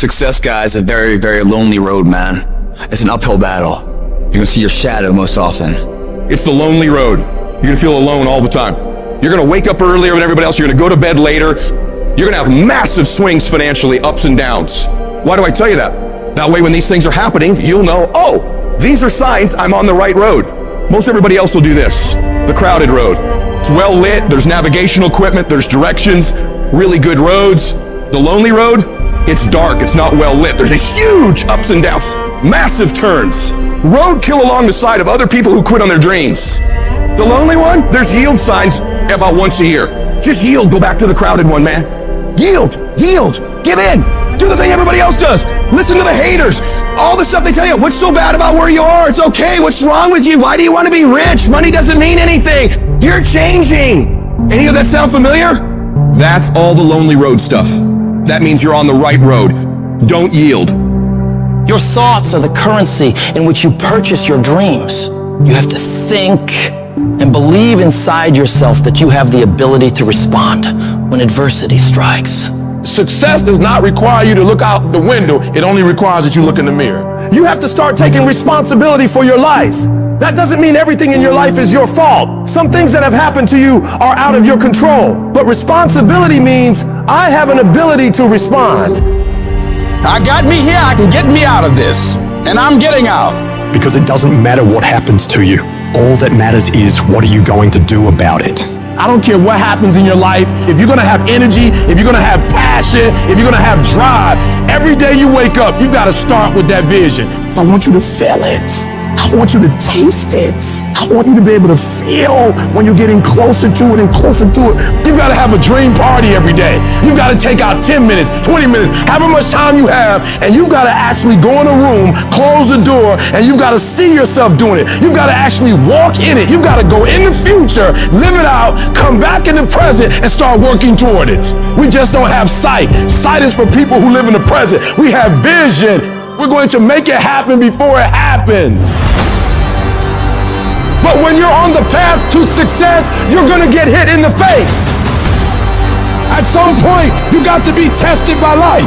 Success, guys, is a very, very lonely road, man. It's an uphill battle. You're gonna see your shadow most often. It's the lonely road. You're gonna feel alone all the time. You're gonna wake up earlier than everybody else. You're gonna go to bed later. You're gonna have massive swings financially, ups and downs. Why do I tell you that? That way when these things are happening, you'll know, oh, these are signs I'm on the right road. Most everybody else will do this. The crowded road. It's well lit, there's navigational equipment, there's directions, really good roads. The lonely road, it's dark, it's not well lit. There's a huge ups and downs, massive turns. Roadkill along the side of other people who quit on their dreams. The lonely one, there's yield signs about once a year. Just yield, go back to the crowded one, man. Yield, give in. Do the thing everybody else does. Listen to the haters. All the stuff they tell you. What's so bad about where you are? It's okay. What's wrong with you? Why do you want to be rich? Money doesn't mean anything. You're changing. Any of that sound familiar? That's all the lonely road stuff. That means you're on the right road. Don't yield. Your thoughts are the currency in which you purchase your dreams. You have to think and believe inside yourself that you have the ability to respond when adversity strikes. Success does not require you to look out the window. It only requires that you look in the mirror. You have to start taking responsibility for your life. That doesn't mean everything in your life is your fault. Some things that have happened to you are out of your control. But responsibility means I have an ability to respond. I got me here, I can get me out of this. And I'm getting out. Because it doesn't matter what happens to you. All that matters is what are you going to do about it. I don't care what happens in your life. If you're gonna have energy, if you're gonna have passion, if you're gonna have drive, every day you wake up, you gotta start with that vision. I want you to feel it. I want you to taste it. I want you to be able to feel when you're getting closer to it and closer to it. You gotta have a dream party every day. You gotta take out 10 minutes, 20 minutes, however much time you have, and you gotta actually go in a room, close the door, and you gotta see yourself doing it. You gotta actually walk in it. You gotta go in the future, live it out, come back in the present, and start working toward it. We just don't have sight. Sight is for people who live in the present. We have vision. We're going to make it happen before it happens. But when you're on the path to success, you're gonna get hit in the face. At some point, you got to be tested by life.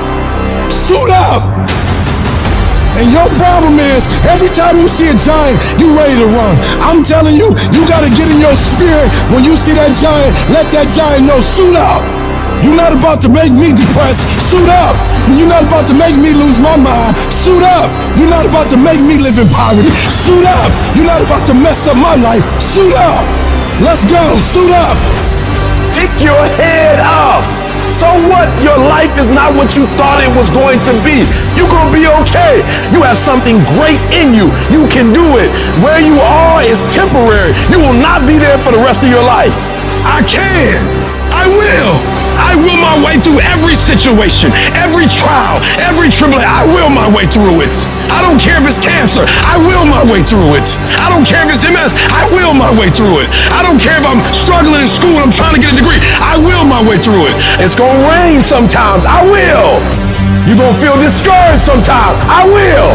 Suit up. And your problem is, every time you see a giant, you ready to run. I'm telling you, you gotta get in your spirit. When you see that giant, let that giant know, suit up. You're not about to make me depressed, suit up. You're not about to make me lose my mind, suit up. You're not about to make me live in poverty, suit up. You're not about to mess up my life, suit up. Let's go, suit up. Pick your head up. So what? Your life is not what you thought it was going to be. You're gonna be okay. You have something great in you. You can do it. Where you are is temporary. You will not be there for the rest of your life. I can. I will. I will my way through every situation, every trial, every tribulation. I will my way through it. I don't care if it's cancer. I will my way through it. I don't care if it's MS. I will my way through it. I don't care if I'm struggling in school and I'm trying to get a degree. I will my way through it. It's gonna rain sometimes. I will. You're gonna feel discouraged sometimes. I will.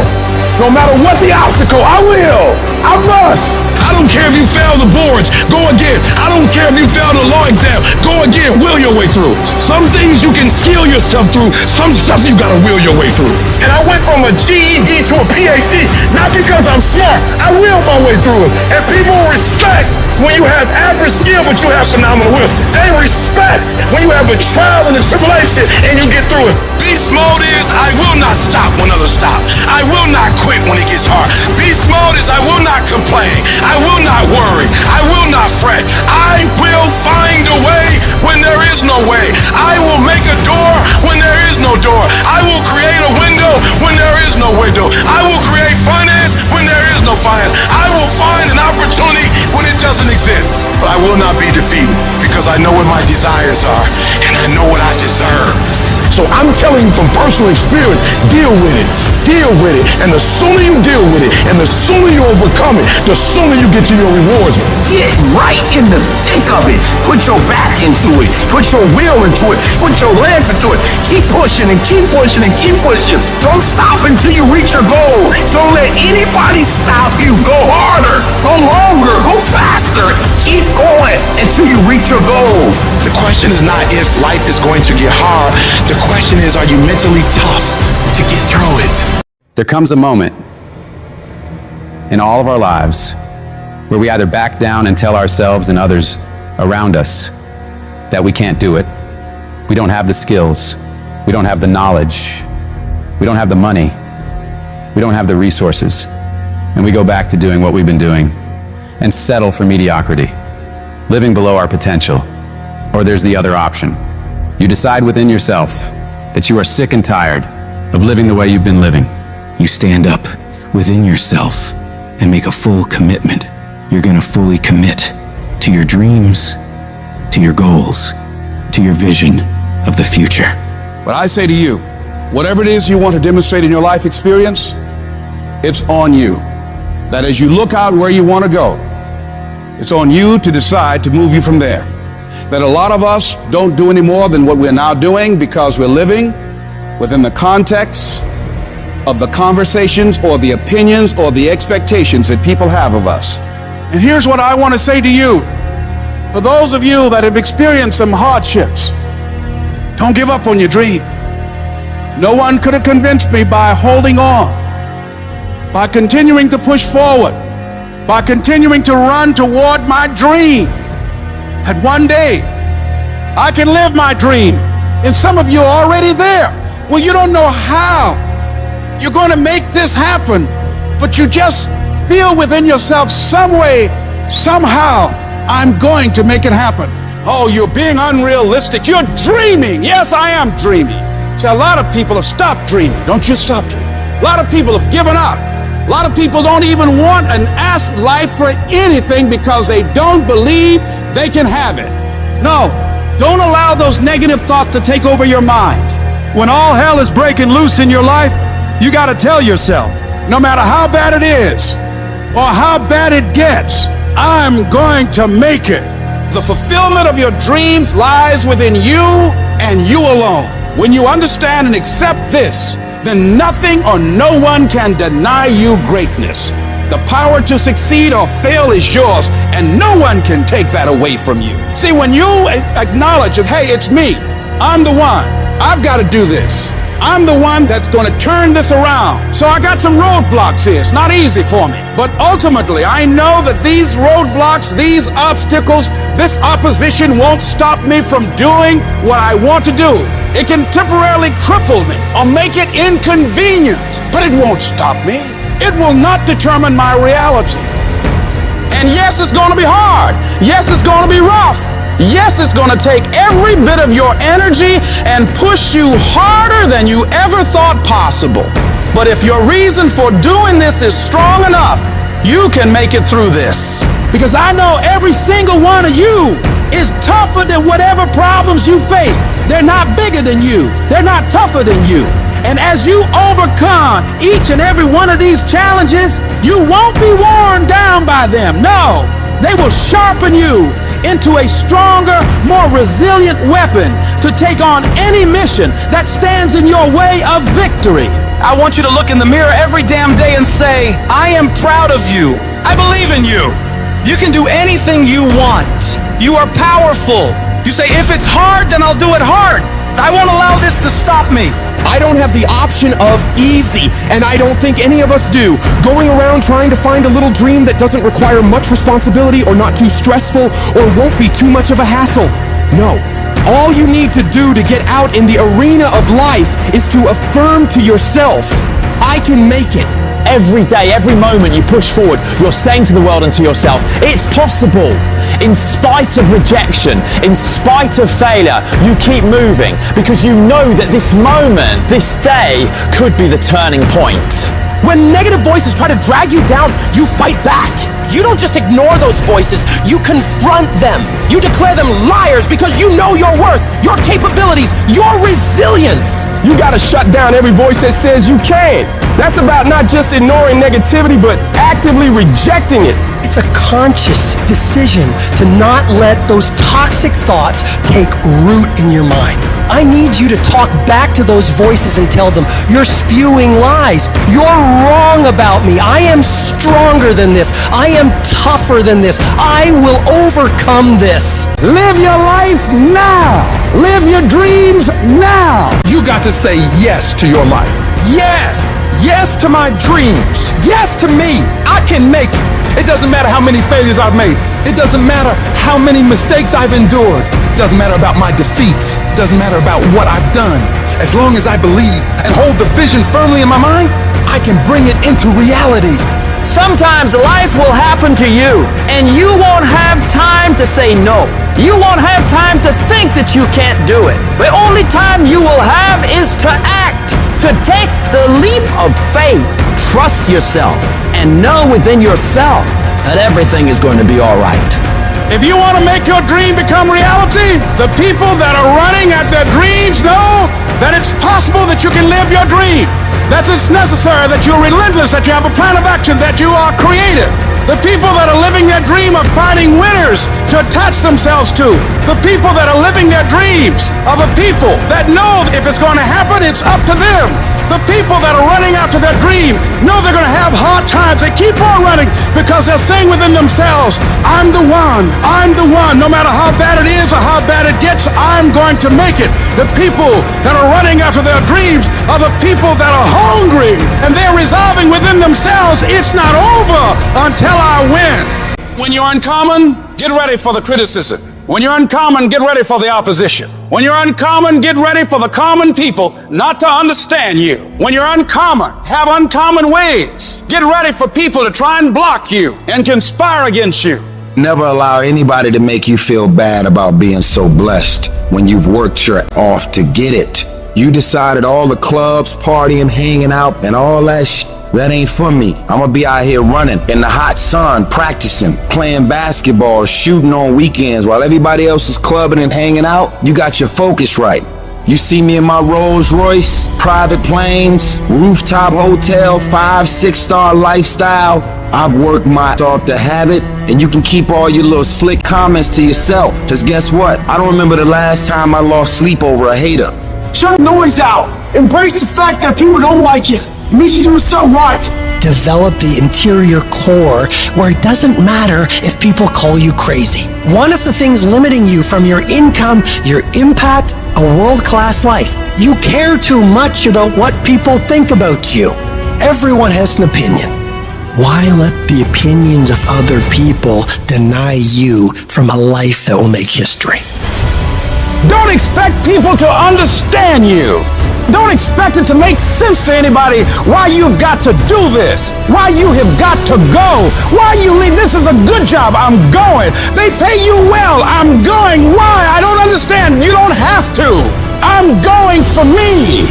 No matter what the obstacle, I will. I must. I don't care if you fail the boards, go again. I don't care if you fail the law exam, go again, will your way through it. Some things you can skill yourself through, some stuff you gotta will your way through. And I went from a GED to a PhD, not because I'm smart, I will my way through it. And people respect when you have average skill, but you have phenomenal will. They respect when you have a trial and a tribulation and you get through it. Beast mode is I will not stop when others stop. I will not quit when it gets hard. Beast mode is I will not complain. I will not worry. I will not fret. I will find a way when there is no way. I will make a door when there is no door. I will create a window when there is no window. I will create finance when there is no finance. I will find an opportunity when it doesn't exist. But I will not be defeated because I know what my desires are and I know what I deserve. So I'm telling you from personal experience, deal with it. Deal with it. And the sooner you deal with it, and the sooner you overcome it, the sooner you get to your rewards. Get right in the thick of it. Put your back into it. Put your will into it. Put your legs into it. Keep pushing and keep pushing and keep pushing. Don't stop until you reach your goal. Don't let anybody stop you. Go harder. Go longer. Go faster. Keep going until you reach your goal. The question is not if life is going to get hard. The question is, are you mentally tough? to get through it. There comes a moment in all of our lives where we either back down and tell ourselves and others around us that we can't do it. We don't have the skills. We don't have the knowledge. We don't have the money. We don't have the resources. And we go back to doing what we've been doing and settle for mediocrity, living below our potential. Or there's the other option. You decide within yourself that you are sick and tired of living the way you've been living. You stand up within yourself and make a full commitment. You're gonna fully commit to your dreams, to your goals, to your vision of the future. But I say to you, whatever it is you want to demonstrate in your life experience, it's on you. That as you look out where you want to go, it's on you to decide to move you from there. That a lot of us don't do any more than what we're now doing because we're living within the context of the conversations or the opinions or the expectations that people have of us. And here's what I want to say to you. For those of you that have experienced some hardships, don't give up on your dream. No one could have convinced me by holding on, by continuing to push forward, by continuing to run toward my dream, that one day I can live my dream. And some of you are already there. Well, you don't know how you're going to make this happen, but you just feel within yourself some way, somehow, I'm going to make it happen. Oh, you're being unrealistic. You're dreaming. Yes, I am dreaming. See, a lot of people have stopped dreaming. Don't you stop dreaming. A lot of people have given up. A lot of people don't even want and ask life for anything because they don't believe they can have it. No, don't allow those negative thoughts to take over your mind. When all hell is breaking loose in your life, you got to tell yourself, no matter how bad it is or how bad it gets, I'm going to make it. The fulfillment of your dreams lies within you and you alone. When you understand and accept this, then nothing or no one can deny you greatness. The power to succeed or fail is yours, and no one can take that away from you. See, when you acknowledge that, hey, it's me, I'm the one, I've got to do this. I'm the one that's going to turn this around. So I got some roadblocks here. It's not easy for me. But ultimately, I know that these roadblocks, these obstacles, this opposition won't stop me from doing what I want to do. It can temporarily cripple me or make it inconvenient, but it won't stop me. It will not determine my reality. And yes, it's going to be hard. Yes, it's going to be rough. Yes, it's going to take every bit of your energy and push you harder than you ever thought possible. But if your reason for doing this is strong enough, you can make it through this. Because I know every single one of you is tougher than whatever problems you face. They're not bigger than you. They're not tougher than you. And as you overcome each and every one of these challenges, you won't be worn down by them. No, they will sharpen you into a stronger, more resilient weapon to take on any mission that stands in your way of victory. I want you to look in the mirror every damn day and say, I am proud of you. I believe in you. You can do anything you want. You are powerful. You say, if it's hard, then I'll do it hard. I won't allow this to stop me. I don't have the option of easy, and I don't think any of us do. Going around trying to find a little dream that doesn't require much responsibility or not too stressful or won't be too much of a hassle. No. All you need to do to get out in the arena of life is to affirm to yourself, I can make it. Every day, every moment you push forward, you're saying to the world and to yourself, it's possible. In spite of rejection, in spite of failure, you keep moving because you know that this moment, this day, could be the turning point. When negative voices try to drag you down, you fight back. You don't just ignore those voices, you confront them. You declare them liars because you know your worth, your capabilities, your resilience. You gotta shut down every voice that says you can't. That's about not just ignoring negativity, but actively rejecting it. It's a conscious decision to not let those toxic thoughts take root in your mind. I need you to talk back to those voices and tell them, you're spewing lies. You're wrong about me. I am stronger than this. I am tougher than this. I will overcome this. Live your life now. Live your dreams now. You got to say yes to your life. Yes! Yes to my dreams! Yes to me! I can make it! It doesn't matter how many failures I've made. It doesn't matter how many mistakes I've endured. It doesn't matter about my defeats. It doesn't matter about what I've done. As long as I believe and hold the vision firmly in my mind, I can bring it into reality. Sometimes life will happen to you, and you won't have time to say no. You won't have time to think that you can't do it. The only time you will have is to act, to take the leap of faith. Trust yourself and know within yourself that everything is going to be all right. If you want to make your dream become reality, the people that are running at their dreams know that it's possible that you can live your dream, that it's necessary, that you're relentless, that you have a plan of action, that you are creative. The people that are living their dream are finding winners to attach themselves to. The people that are living their dreams are the people that know if it's going to happen, it's up to them. The people that are running after their dream know they're going to have hard times. They keep on running because they're saying within themselves, I'm the one, I'm the one. No matter how bad it is or how bad it gets, I'm going to make it. The people that are running after their dreams are the people that are hungry and they're resolving within themselves, it's not over until I win. When you're uncommon, get ready for the criticism. When you're uncommon, get ready for the opposition. When you're uncommon, get ready for the common people not to understand you. When you're uncommon, have uncommon ways. Get ready for people to try and block you and conspire against you. Never allow anybody to make you feel bad about being so blessed when you've worked your off to get it. You decided all the clubs, partying, hanging out, and all that that ain't for me. I'ma be out here running in the hot sun, practicing, playing basketball, shooting on weekends while everybody else is clubbing and hanging out. You got your focus right. You see me in my Rolls Royce, private planes, rooftop hotel, 5-6-star lifestyle. I've worked my off to have it, and you can keep all your little slick comments to yourself. Cause guess what? I don't remember the last time I lost sleep over a hater. Shut the noise out. Embrace the fact that people don't like you. It means you're doing something right. Develop the interior core where it doesn't matter if people call you crazy. One of the things limiting you from your income, your impact, a world-class life. You care too much about what people think about you. Everyone has an opinion. Why let the opinions of other people deny you from a life that will make history? Don't expect people to understand you. Don't expect it to make sense to anybody why you've got to do this, why you have got to go, why you leave. This is a good job. I'm going. They pay you well. I'm going. Why? I don't understand. You don't have to. I'm going for me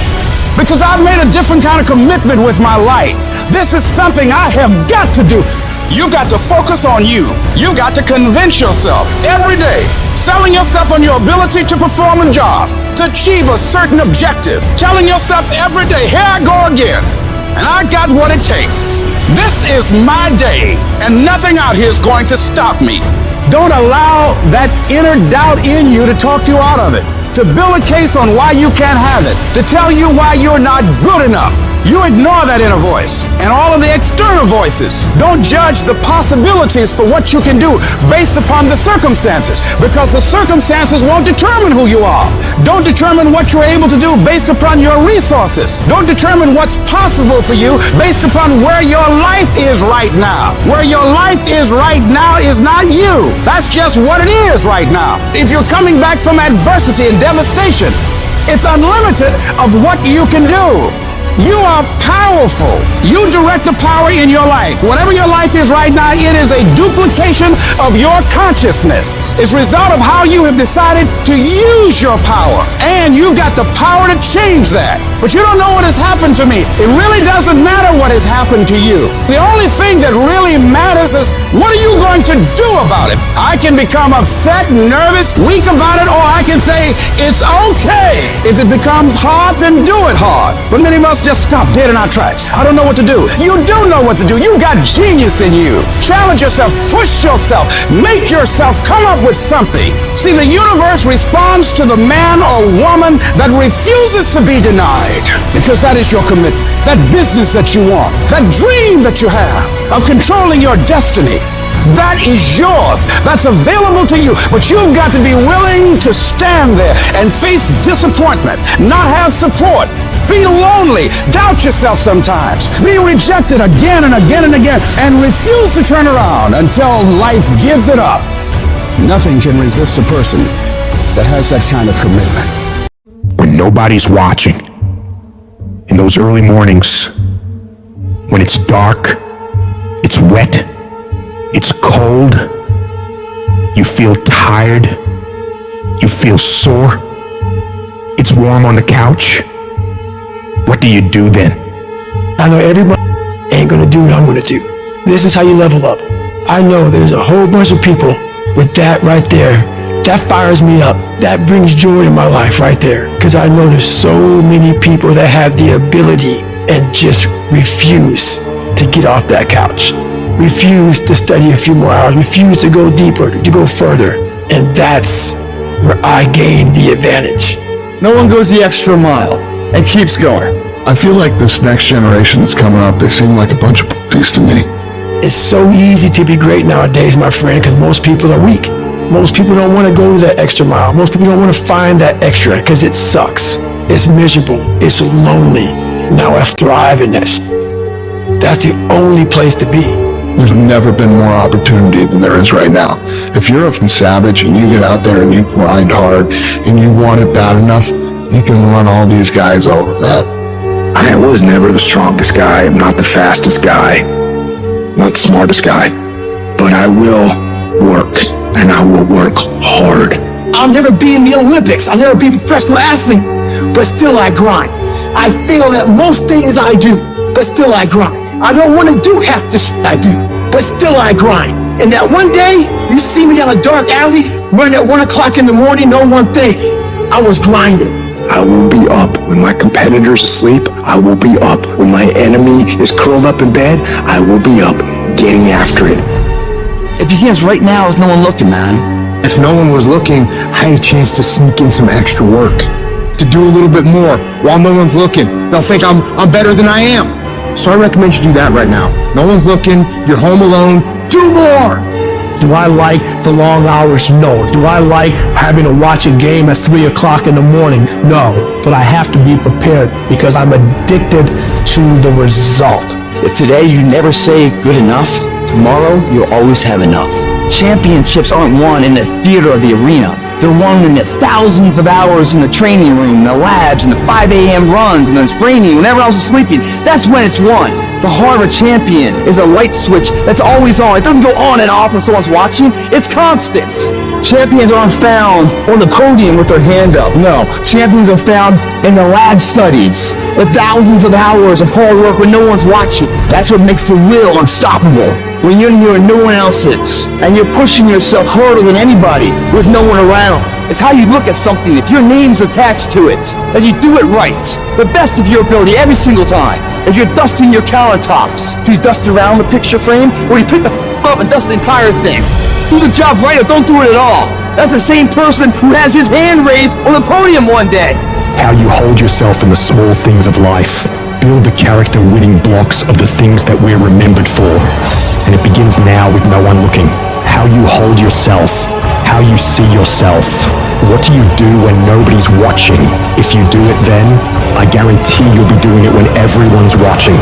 because I've made a different kind of commitment with my life. This is something I have got to do. You've got to focus on you. You've got to convince yourself every day, selling yourself on your ability to perform a job, to achieve a certain objective, telling yourself every day, here I go again, and I got what it takes. This is my day, and nothing out here is going to stop me. Don't allow that inner doubt in you to talk you out of it, to build a case on why you can't have it, to tell you why you're not good enough. You ignore that inner voice and all of the external voices. Don't judge the possibilities for what you can do based upon the circumstances, because the circumstances won't determine who you are. Don't determine what you're able to do based upon your resources. Don't determine what's possible for you based upon where your life is right now. Where your life is right now is not you. That's just what it is right now. If you're coming back from adversity and devastation, it's unlimited of what you can do. You are powerful. You direct the power in your life. Whatever your life is right now, it is a duplication of your consciousness. It's a result of how you have decided to use your power. And you've got the power to change that. But you don't know what has happened to me. It really doesn't matter what has happened to you. The only thing that really matters is what are you going to do about it? I can become upset, nervous, weak about it, or I can say it's okay. If it becomes hard, then do it hard. But many of us just stop dead in our tracks. I don't know what to do. You do know what to do. You've got genius in you. Challenge yourself, push yourself, make yourself come up with something. See, the universe responds to the man or woman that refuses to be denied, because that is your commitment, that business that you want, that dream that you have of controlling your destiny. That is yours. That's available to you. But you've got to be willing to stand there and face disappointment, not have support, Feel lonely. Doubt yourself sometimes. Be rejected again and again and again. And refuse to turn around until life gives it up. Nothing can resist a person that has that kind of commitment. When nobody's watching, in those early mornings, when it's dark, it's wet, it's cold, you feel tired, you feel sore, it's warm on the couch, what do you do then? I know everybody ain't gonna do what I'm gonna do. This is how you level up. I know there's a whole bunch of people with that right there. That fires me up. That brings joy to my life right there. Because I know there's so many people that have the ability and just refuse to get off that couch. Refuse to study a few more hours. Refuse to go deeper, to go further. And that's where I gain the advantage. No one goes the extra mile and keeps going. I feel like this next generation that's coming up, they seem like a bunch of puppies to me. It's so easy to be great nowadays, my friend, because most people are weak. Most people don't want to go that extra mile. Most people don't want to find that extra because it sucks. It's miserable. It's lonely. Now I thrive in that. That's the only place to be. There's never been more opportunity than there is right now. If you're a savage and you get out there and you grind hard and you want it bad enough, you can run all these guys over, man. I was never the strongest guy. I'm not the fastest guy. Not the smartest guy. But I will work. And I will work hard. I'll never be in the Olympics. I'll never be a professional athlete. But still I grind. I fail at most things I do. But still I grind. I don't want to do half the shit I do. But still I grind. And that one day, you see me down a dark alley, running at 1 o'clock in the morning, know one thing. I was grinding. I will be up when my competitor's asleep. I will be up when my enemy is curled up in bed. I will be up getting after it. If you can't right now, there's no one looking, man. If no one was looking, I had a chance to sneak in some extra work. To do a little bit more while no one's looking. They'll think I'm better than I am. So I recommend you do that right now. No one's looking, you're home alone, do more! Do I like the long hours? No. Do I like having to watch a game at 3 o'clock in the morning? No. But I have to be prepared because I'm addicted to the result. If today you never say good enough, tomorrow you'll always have enough. Championships aren't won in the theater or the arena. They're won in the thousands of hours in the training room, the labs, and the 5 a.m. runs, and the training when everyone else is sleeping. That's when it's won. The heart of a champion is a light switch that's always on. It doesn't go on and off when someone's watching. It's constant. Champions aren't found on the podium with their hand up. No, champions are found in the lab studies, the thousands of hours of hard work when no one's watching. That's what makes the will unstoppable. When you're here and no one else is, and you're pushing yourself harder than anybody with no one around. It's how you look at something. If your name's attached to it, then you do it right. The best of your ability every single time. If you're dusting your countertops, do you dust around the picture frame, or do you pick the up and dust the entire thing? Do the job right or don't do it at all. That's the same person who has his hand raised on the podium one day. How you hold yourself in the small things of life. Build the character-winning blocks of the things that we're remembered for. And it begins now with no one looking. How you hold yourself. How you see yourself. What do you do when nobody's watching? If you do it then, I guarantee you'll be doing it when everyone's watching.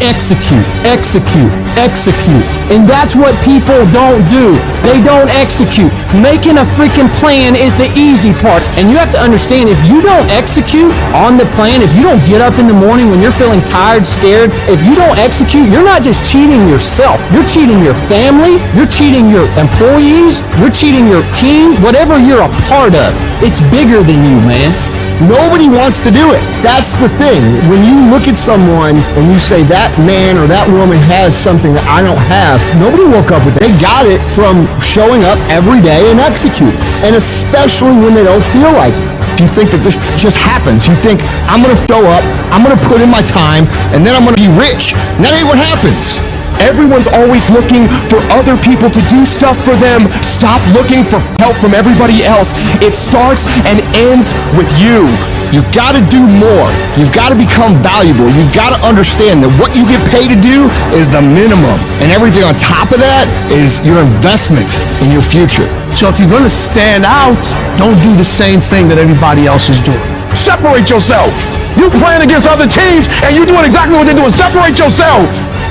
Execute, execute, execute. And that's what people don't do. They don't execute. Making a freaking plan is the easy part. And you have to understand, if you don't execute on the plan, if you don't get up in the morning when you're feeling tired, scared, if you don't execute, you're not just cheating yourself. You're cheating your family. You're cheating your employees. You're cheating your team. Whatever you're a part of, it's bigger than you, man. Nobody wants to do it. That's the thing. When you look at someone and you say that man or that woman has something that I don't have, nobody woke up with it. They got it from showing up every day and executing. And especially when they don't feel like it. You think that this just happens. You think, I'm going to show up, I'm going to put in my time, and then I'm going to be rich. And that ain't what happens. Everyone's always looking for other people to do stuff for them. Stop looking for help from everybody else. It starts and ends with you. You've got to do more. You've got to become valuable. You've got to understand that what you get paid to do is the minimum. And everything on top of that is your investment in your future. So if you're going to stand out, don't do the same thing that everybody else is doing. Separate yourself. You playing against other teams and you doing exactly what they're doing. Separate yourself.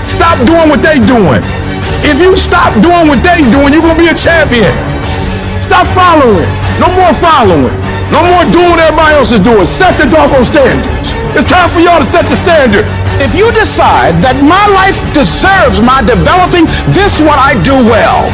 Stop doing what they doing. If you stop doing what they doing, you're gonna be a champion. Stop following. No more following. No more doing what everybody else is doing. Set the doggone standards. It's time for y'all to set the standard. If you decide that my life deserves my developing this what I do well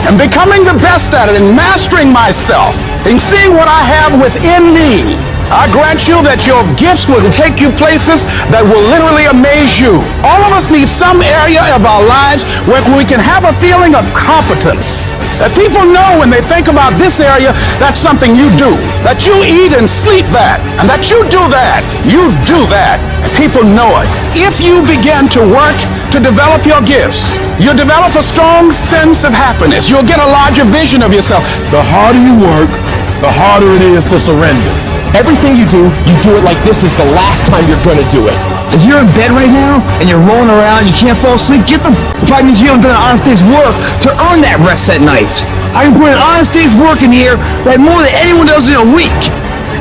and becoming the best at it and mastering myself and seeing what I have within me, I grant you that your gifts will take you places that will literally amaze you. All of us need some area of our lives where we can have a feeling of competence. That people know when they think about this area, that's something you do. That you eat and sleep that. And that you do that. You do that. And people know it. If you begin to work to develop your gifts, you'll develop a strong sense of happiness. You'll get a larger vision of yourself. The harder you work, the harder it is to surrender. Everything you do it like this is the last time you're gonna do it. If you're in bed right now and you're rolling around, you can't fall asleep, get the probably means you haven't done an honest day's work to earn that rest at night. I can put an honest day's work in here like more than anyone does in a week,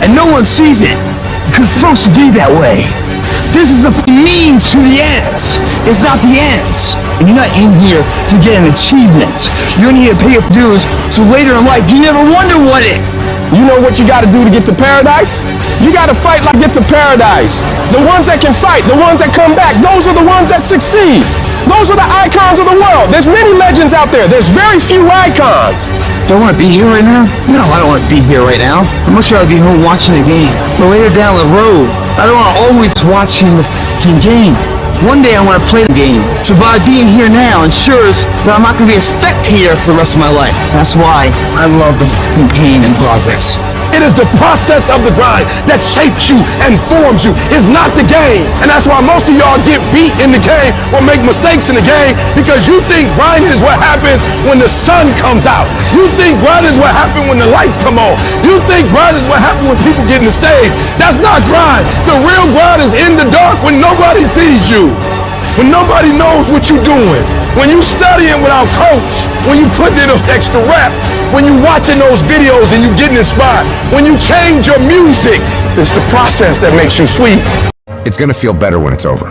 and no one sees it because it's supposed to be that way. This is a means to the ends. It's not the ends. And you're not in here to get an achievement. You're in here to pay your dues so later in life you never wonder what it. You know what you gotta do to get to paradise? You gotta fight like get to paradise. The ones that can fight, the ones that come back, those are the ones that succeed. Those are the icons of the world. There's many legends out there. There's very few icons. Do I want to be here right now? No, I don't want to be here right now. I'm much rather be home watching the game. But later down the road, I don't want to always watching the f***ing game. One day I want to play the game. So by being here now ensures that I'm not going to be a spectator for the rest of my life. That's why I love the f***ing pain and progress. It is the process of the grind that shapes you and forms you. It's not the game. And that's why most of y'all get beat in the game or make mistakes in the game because you think grinding is what happens when the sun comes out. You think grinding is what happens when the lights come on. You think grinding is what happens when people get in the stage. That's not grind. The real grind is in the dark when nobody sees you. When nobody knows what you're doing. When you studying without coach. When you put in those extra reps. When you watching those videos and you getting inspired. When you change your music. It's the process that makes you sweet. It's gonna feel better when it's over.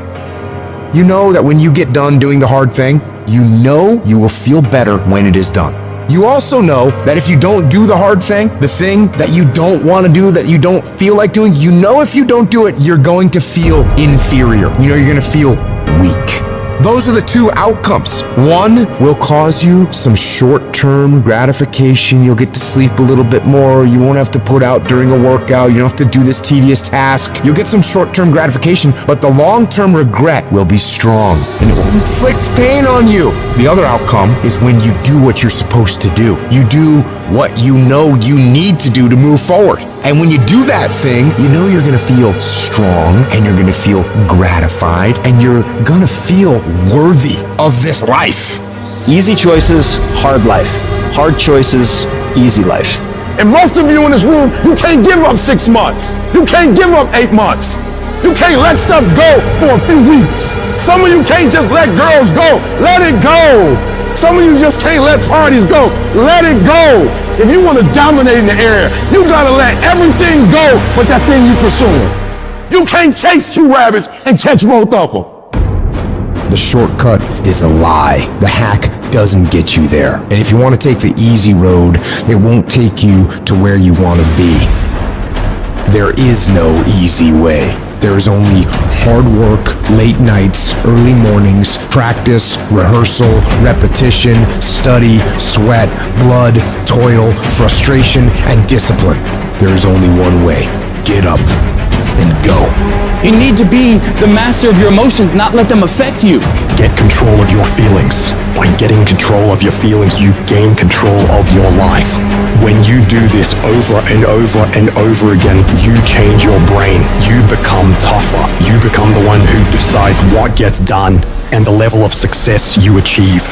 You know that when you get done doing the hard thing, you know you will feel better when it is done. You also know that if you don't do the hard thing, the thing that you don't want to do, that you don't feel like doing, you know if you don't do it, you're going to feel inferior. You know you're going to feel weak. Those are the two outcomes. One will cause you some short-term gratification. You'll get to sleep a little bit more. You won't have to put out during a workout. You don't have to do this tedious task. You'll get some short-term gratification, but the long-term regret will be strong and it will inflict pain on you. The other outcome is when you do what you're supposed to do. You do what you know you need to do to move forward. And when you do that thing, you know you're gonna feel strong and you're gonna feel gratified and you're gonna feel worthy of this life. Easy choices, hard life. Hard choices, easy life. And most of you in this room, you can't give up 6 months. You can't give up 8 months. You can't let stuff go for a few weeks. Some of you can't just let girls go. Let it go. Some of you just can't let parties go. Let it go. If you want to dominate in the area, you gotta let everything go but that thing you pursuing. You can't chase 2 rabbits and catch both of them. The shortcut is a lie. The hack doesn't get you there. And if you want to take the easy road, it won't take you to where you want to be. There is no easy way. There is only hard work, late nights, early mornings, practice, rehearsal, repetition, study, sweat, blood, toil, frustration, and discipline. There is only one way. Get up and go. You need to be the master of your emotions, not let them affect you. Get control of your feelings. By getting control of your feelings, you gain control of your life. When you do this over and over and over again, you change your brain. You become tougher. You become the one who decides what gets done and the level of success you achieve.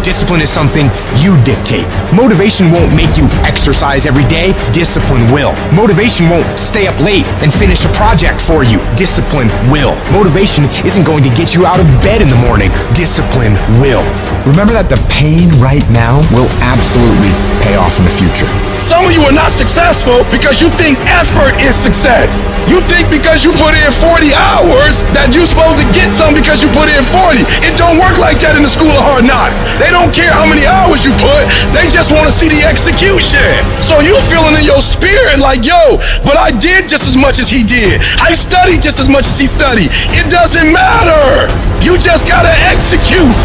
Discipline is something you dictate. Motivation won't make you exercise every day. Discipline will. Motivation won't stay up late and finish a project for you. Discipline will. Motivation isn't going to get you out of bed in the morning. Discipline will. Remember that the pain right now will absolutely pay off in the future. Some of you are not successful because you think effort is success. You think because you put in 40 hours that you're supposed to get some because you put in 40. It don't work like that in the school of hard knocks. They don't care how many hours you put. They just want to see the execution. So you feeling in your spirit like, yo, but I did just as much as he did. I studied just as much as he studied. It doesn't matter. You just gotta execute.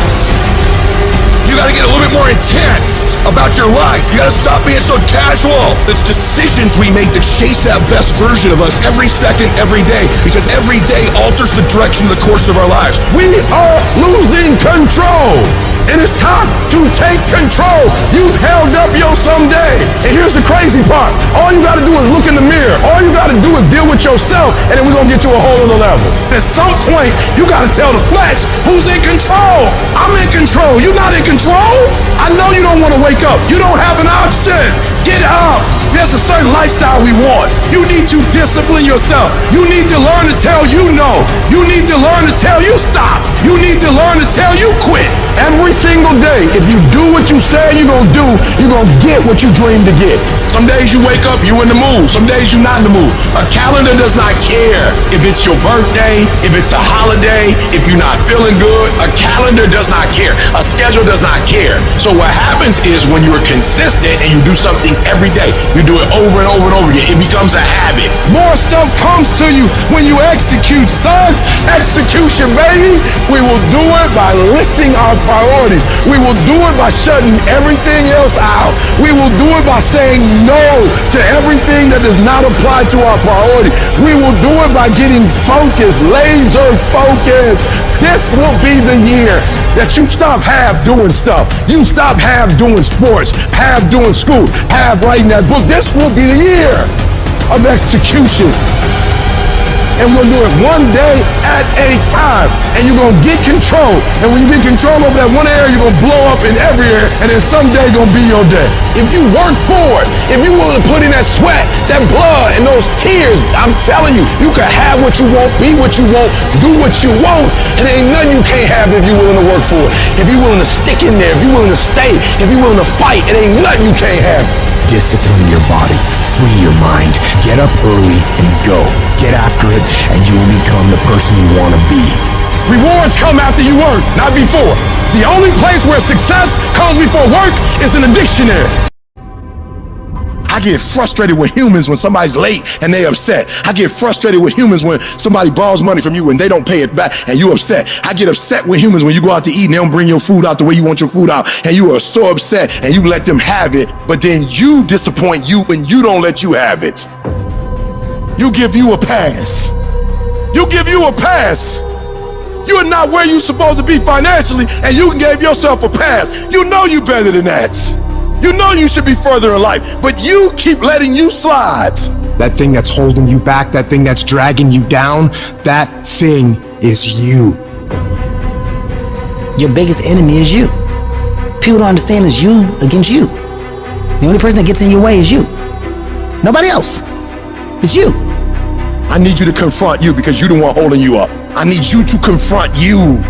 You gotta get a little bit more intense about your life. You gotta stop being so casual. It's decisions we make to chase that best version of us every second, every day, because every day alters the direction, the course of our lives. We are losing control. And it's time to take control. You've held up your someday. And here's the crazy part. All you gotta do is look in the mirror. All you gotta do is deal with yourself, and then we're gonna get to a whole other level. At some point, you gotta tell the flesh who's in control. I'm in control. You're not in control? I know you don't wanna wake up. You don't have an option. Get up. There's a certain lifestyle we want. You need to discipline yourself. You need to learn to tell you no. You need to learn to tell you stop. You need to learn to tell you quit. Every single day, if you do what you say you're gonna do, you're gonna get what you dream to get. Some days you wake up, you in the mood. Some days you're not in the mood. A calendar does not care if it's your birthday, if it's a holiday, if you're not feeling good. A calendar does not care. A schedule does not care. So what happens is when you're consistent and you do something every day, you do it over and over and over again, it becomes a habit. More stuff comes to you when you execute, son. Execution, baby. We will do it by listing our priorities. We will do it by shutting everything else out. We will do it by saying no to everything that does not apply to our priority. We will do it by getting focused, laser focused. This will be the year that you stop half doing stuff. You stop half doing sports, half doing school, half writing that book. This will be the year of execution. And we'll do it one day at a time. And you're gonna get control. And when you get control over that one area, you're gonna blow up in every area, and then someday gonna be your day. If you work for it, if you're willing to put in that sweat, that blood, and those tears, I'm telling you, you can have what you want, be what you want, do what you want, and there ain't nothing you can't have if you're willing to work for it. If you're willing to stick in there, if you're willing to stay, if you're willing to fight, it ain't nothing you can't have. Discipline your body, free your mind, get up early and go. Get after it, and you will become the person you want to be. Rewards come after you work, not before. The only place where success comes before work is in the dictionary. I get frustrated with humans when somebody's late and they upset. I get frustrated with humans when somebody borrows money from you and they don't pay it back and you upset. I get upset with humans when you go out to eat and they don't bring your food out the way you want your food out and you are so upset and you let them have it, but then you disappoint you when you don't let you have it. You give you a pass. You give you a pass. You are not where you're supposed to be financially and you gave yourself a pass. You know you better than that. You know you should be further in life, but you keep letting you slide. That thing that's holding you back, that thing that's dragging you down, that thing is you. Your biggest enemy is you. People don't understand it's you against you. The only person that gets in your way is you. Nobody else. It's you. I need you to confront you because you're the one holding you up. I need you to confront you.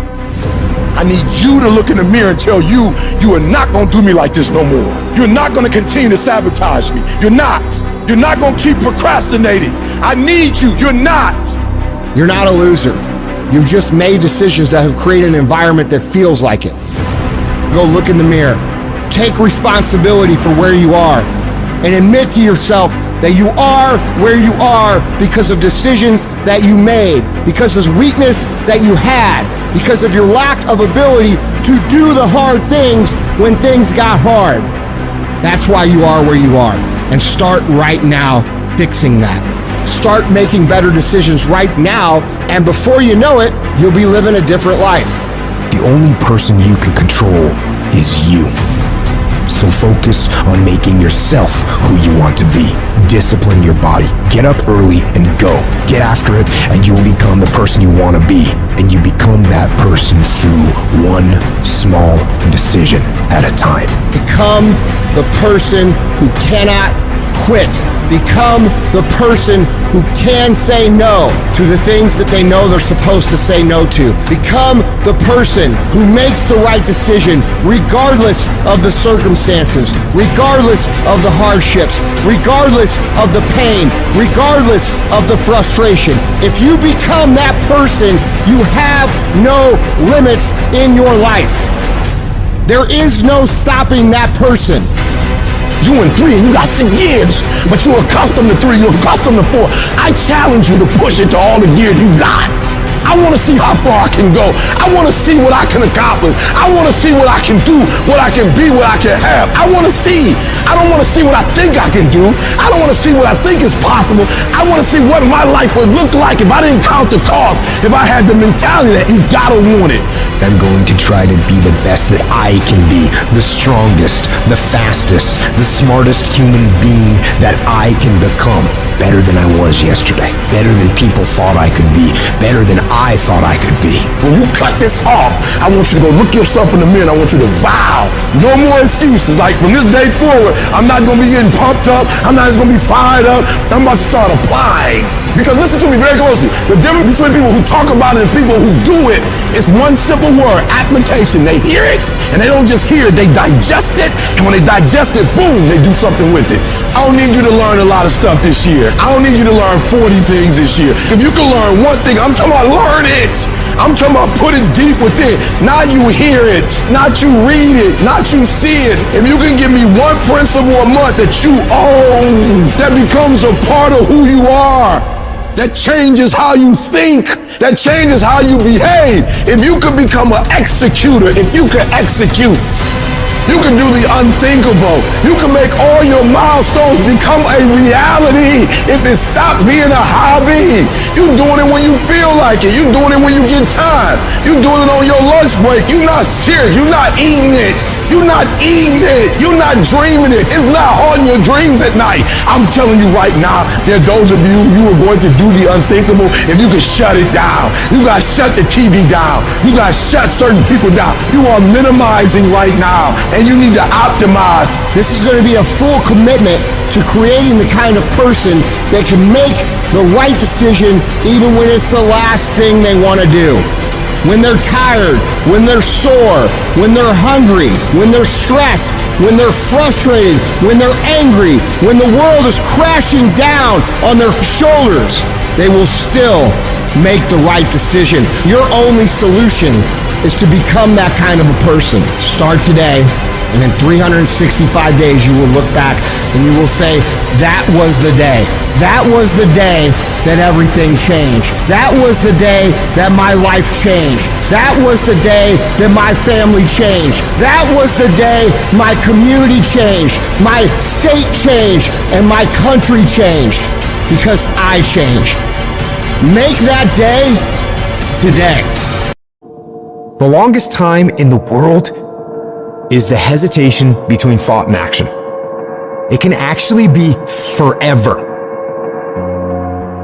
I need you to look in the mirror and tell you, you are not gonna do me like this no more. You're not gonna continue to sabotage me. You're not. You're not gonna keep procrastinating. I need you. You're not. You're not a loser. You've just made decisions that have created an environment that feels like it. Go look in the mirror. Take responsibility for where you are and admit to yourself that you are where you are because of decisions that you made, because of weakness that you had, because of your lack of ability to do the hard things when things got hard. That's why you are where you are. And start right now fixing that. Start making better decisions right now, and before you know it, you'll be living a different life. The only person you can control is you. So focus on making yourself who you want to be. Discipline your body. Get up early and go. Get after it, and you will become the person you want to be. and you become that person through one small decision at a time. Become the person who cannot quit. Become the person who can say no to the things that they know they're supposed to say no to. Become the person who makes the right decision regardless of the circumstances, regardless of the hardships, regardless of the pain, regardless of the frustration. If you become that person, you have no limits in your life. There is no stopping that person. You in 3 and you got 6 gears, but you're accustomed to 3, you're accustomed to 4. I challenge you to push it to all the gears you got. I want to see how far I can go. I want to see what I can accomplish. I want to see what I can do, what I can be, what I can have. I want to see. I don't want to see what I think I can do. I don't want to see what I think is possible. I want to see what my life would look like if I didn't count the cost, if I had the mentality that you gotta want it. I'm going to try to be the best that I can be, the strongest, the fastest, the smartest human being that I can become. Better than I was yesterday. Better than people thought I could be. Better than I thought I could be. When you cut this off, I want you to go look yourself in the mirror and I want you to vow. No more excuses. Like from this day forward, I'm not going to be getting pumped up. I'm not just going to be fired up. I'm about to start applying. Because listen to me very closely. The difference between people who talk about it and people who do it is one simple word, application. They hear it and they don't just hear it, they digest it. And when they digest it, boom, they do something with it. I don't need you to learn a lot of stuff this year. I don't need you to learn 40 things this year. If you can learn one thing, I'm talking about learn it. I'm talking about put it deep within. Not you hear it, not you read it, not you see it. If you can give me one principle a month that you own, that becomes a part of who you are, that changes how you think, that changes how you behave. If you could become an executor, if you could execute, you can do the unthinkable. You can make all your milestones become a reality if it stops being a hobby. You doing it when you feel like it. You doing it when you get time. You doing it on your lunch break. You're not serious. You're not eating it. You're not eating it. You're not dreaming it. It's not haunting your dreams at night. I'm telling you right now, there are those of you are going to do the unthinkable if you can shut it down. You got to shut the TV down. You got to shut certain people down. You are minimizing right now. And you need to optimize. This is going to be a full commitment to creating the kind of person that can make the right decision even when it's the last thing they want to do. When they're tired, when they're sore, when they're hungry, when they're stressed, when they're frustrated, when they're angry, when the world is crashing down on their shoulders, they will still make the right decision. Your only solution is to become that kind of a person. Start today, and in 365 days you will look back and you will say, that was the day. That was the day that everything changed. That was the day that my life changed. That was the day that my family changed. That was the day my community changed, my state changed, and my country changed. Because I changed. Make that day today. The longest time in the world is the hesitation between thought and action. It can actually be forever.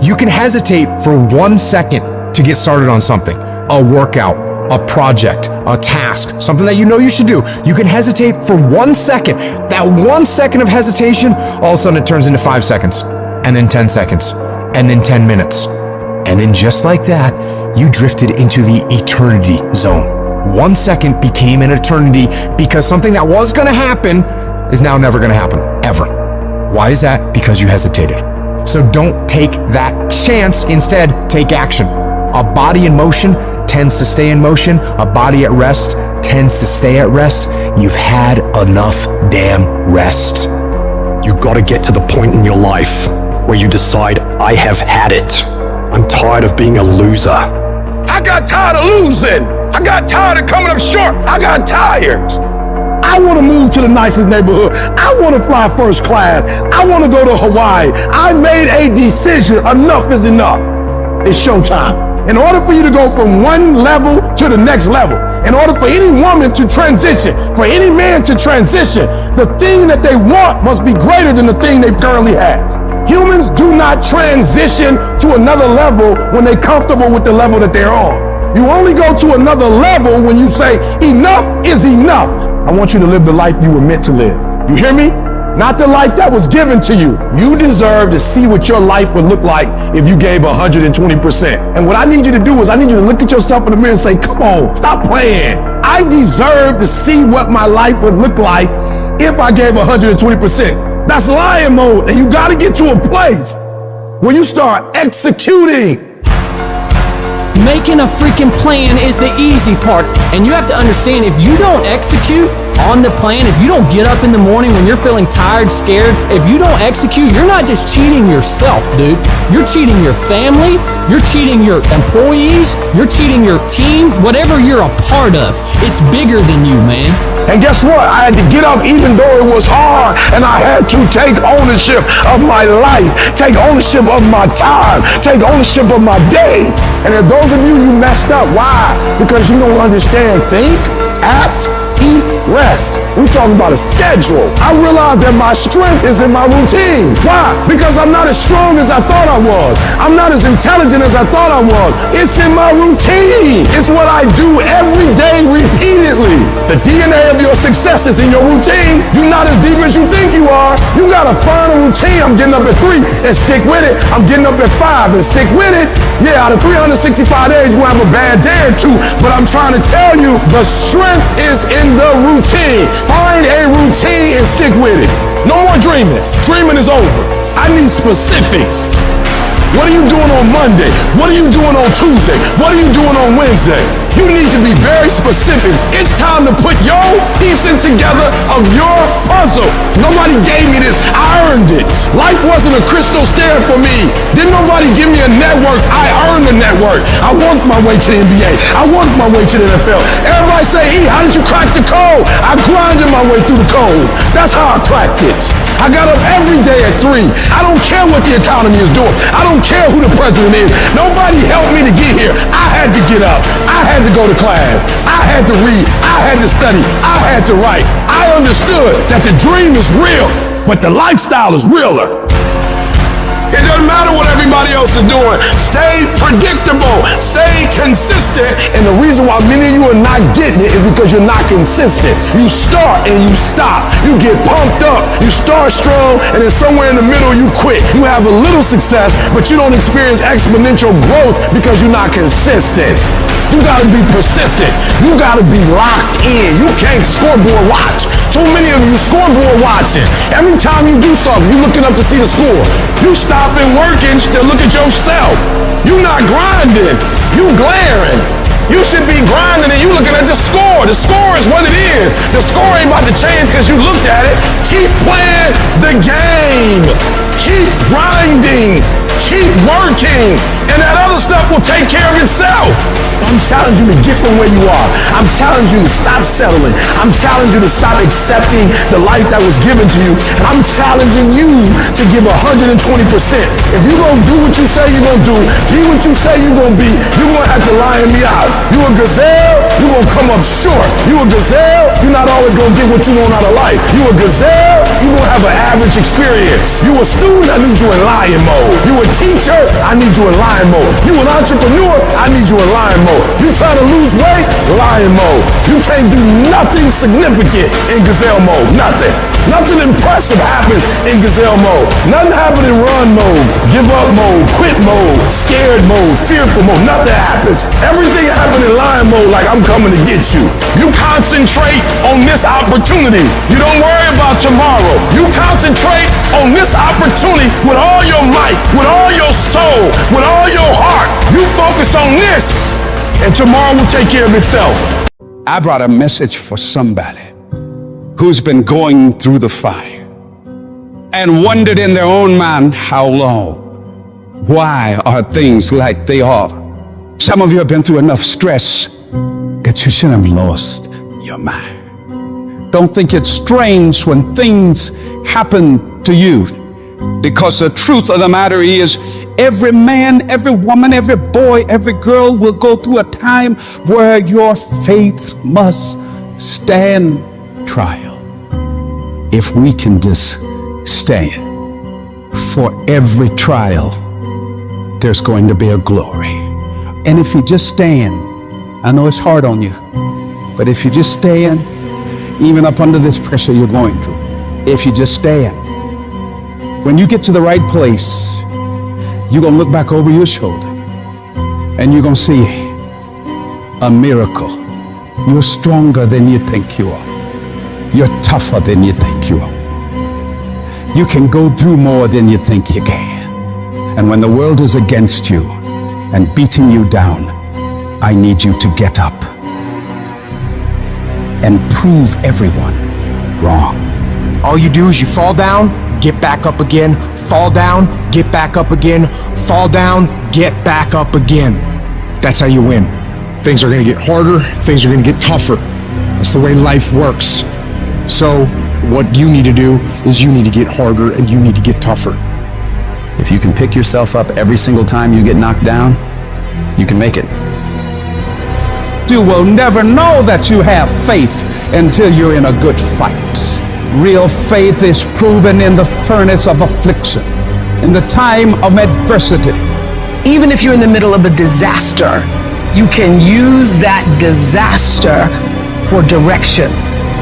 You can hesitate for 1 second to get started on something, a workout, a project, a task, something that you know you should do. You can hesitate for 1 second. That 1 second of hesitation, all of a sudden it turns into 5 seconds, and then 10 seconds, and then 10 minutes. And then just like that, you drifted into the eternity zone. 1 second became an eternity because something that was going to happen is now never going to happen, ever. Why is that? Because you hesitated. So don't take that chance. Instead, take action. A body in motion tends to stay in motion. A body at rest tends to stay at rest. You've had enough damn rest. You've got to get to the point in your life where you decide, I have had it. I'm tired of being a loser. I got tired of losing. I got tired of coming up short. I got tired. I want to move to the nicest neighborhood. I want to fly first class. I want to go to Hawaii. I made a decision. Enough is enough. It's showtime. In order for you to go from one level to the next level, in order for any woman to transition, for any man to transition, the thing that they want must be greater than the thing they currently have. Humans do not transition to another level when they're comfortable with the level that they're on. You only go to another level when you say, enough is enough. I want you to live the life you were meant to live. You hear me? Not the life that was given to you. You deserve to see what your life would look like if you gave 120%. And what I need you to do is I need you to look at yourself in the mirror and say, come on, stop playing. I deserve to see what my life would look like if I gave 120%. That's lion mode. And you got to get to a place where you start executing. Making a freaking plan is the easy part, and you have to understand, if you don't execute on the plan, if you don't get up in the morning when you're feeling tired, scared, if you don't execute, you're not just cheating yourself, dude. You're cheating your family, you're cheating your employees, you're cheating your team, whatever you're a part of. It's bigger than you, man. And guess what? I had to get up even though it was hard, and I had to take ownership of my life, take ownership of my time, take ownership of my day. And if those of you messed up, why? Because you don't understand think, act, eat, rest. We're talking about a schedule. I realized that my strength is in my routine. Why? Because I'm not as strong as I thought I was. I'm not as intelligent as I thought I was. It's in my routine. It's what I do every day repeatedly. The DNA of your success is in your routine. You're not as deep as you think you are. You gotta find a routine. I'm getting up at 3 and stick with it. I'm getting up at 5 and stick with it. Yeah, out of 365 days, you're gonna have a bad day or two, but I'm trying to tell you, the strength is in the routine. Find a routine and stick with it. No more dreaming. Dreaming is over. I need specifics. What are you doing on Monday? What are you doing on Tuesday? What are you doing on Wednesday? You need to be very specific. It's time to put your piecing together of your puzzle. Nobody gave me this. I earned it. Life wasn't a crystal stair for me. Didn't nobody give me a network. I earned the network. I worked my way to the NBA. I worked my way to the NFL. Everybody say, E, how did you crack the code? I grinded my way through the code. That's how I cracked it. I got up every day at 3. I don't care what the economy is doing. I don't care who the president is. Nobody helped me to get here. I had to get up. I had to go to class. I had to read. I had to study. I had to write. I understood that the dream is real, but the lifestyle is realer. It doesn't matter what everybody else is doing. Stay predictable. Stay consistent. And the reason why many of you are not getting it is because you're not consistent. You start and you stop. You get pumped up. You start strong, and then somewhere in the middle you quit. You have a little success, but you don't experience exponential growth because you're not consistent. You gotta be persistent. You gotta be locked in. You can't scoreboard watch. Too many of you scoreboard watching. Every time you do something, you looking up to see the score. You stopping working to look at yourself. You not grinding. You glaring. You should be grinding and you looking at the score. The score is what it is. The score ain't about to change because you looked at it. Keep playing the game. Keep grinding. Keep working. And that other stuff will take care of itself. I'm challenging you to get from where you are. I'm challenging you to stop settling. I'm challenging you to stop accepting the life that was given to you. And I'm challenging you to give 120%. If you're going to do what you say you're going to do, be what you say you're going to be, you're going to have to lion me out. You a gazelle, you're going to come up short. You a gazelle, you're not always going to get what you want out of life. You a gazelle, you're going to have an average experience. You a student, I need you in lion mode. You a teacher, I need you in lion mode. You an entrepreneur, I need you in lion mode. You trying to lose weight? Lion mode. You can't do nothing significant in gazelle mode. Nothing. Nothing impressive happens in gazelle mode. Nothing happens in run mode, give up mode, quit mode, scared mode, fearful mode. Nothing happens. Everything happens in lion mode like I'm coming to get you. You concentrate on this opportunity. You don't worry about tomorrow. You concentrate on this opportunity with all your might, with all your soul, with all your heart. You focus on this, and tomorrow will take care of itself. I brought a message for somebody who's been going through the fire and wondered in their own mind how long. Why are things like they are? Some of you have been through enough stress that you should have lost your mind. Don't think it's strange when things happen to you, because the truth of the matter is every man, every woman, every boy, every girl will go through a time where your faith must stand trial. If we can just stand for every trial, there's going to be a glory. And if you just stand I know it's hard on you, but if you just stay in, even up under this pressure you're going through, if you just stay in, when you get to the right place, you're going to look back over your shoulder and you're going to see a miracle. You're stronger than you think you are. You're tougher than you think you are. You can go through more than you think you can. And when the world is against you and beating you down, I need you to get up and prove everyone wrong. All you do is you fall down, get back up again, fall down, get back up again, fall down, get back up again. That's how you win. Things are gonna get harder, things are gonna get tougher. That's the way life works. So what you need to do is you need to get harder and you need to get tougher. If you can pick yourself up every single time you get knocked down, you can make it. You will never know that you have faith until you're in a good fight. Real faith is proven in the furnace of affliction, in the time of adversity. Even if you're in the middle of a disaster, you can use that disaster for direction.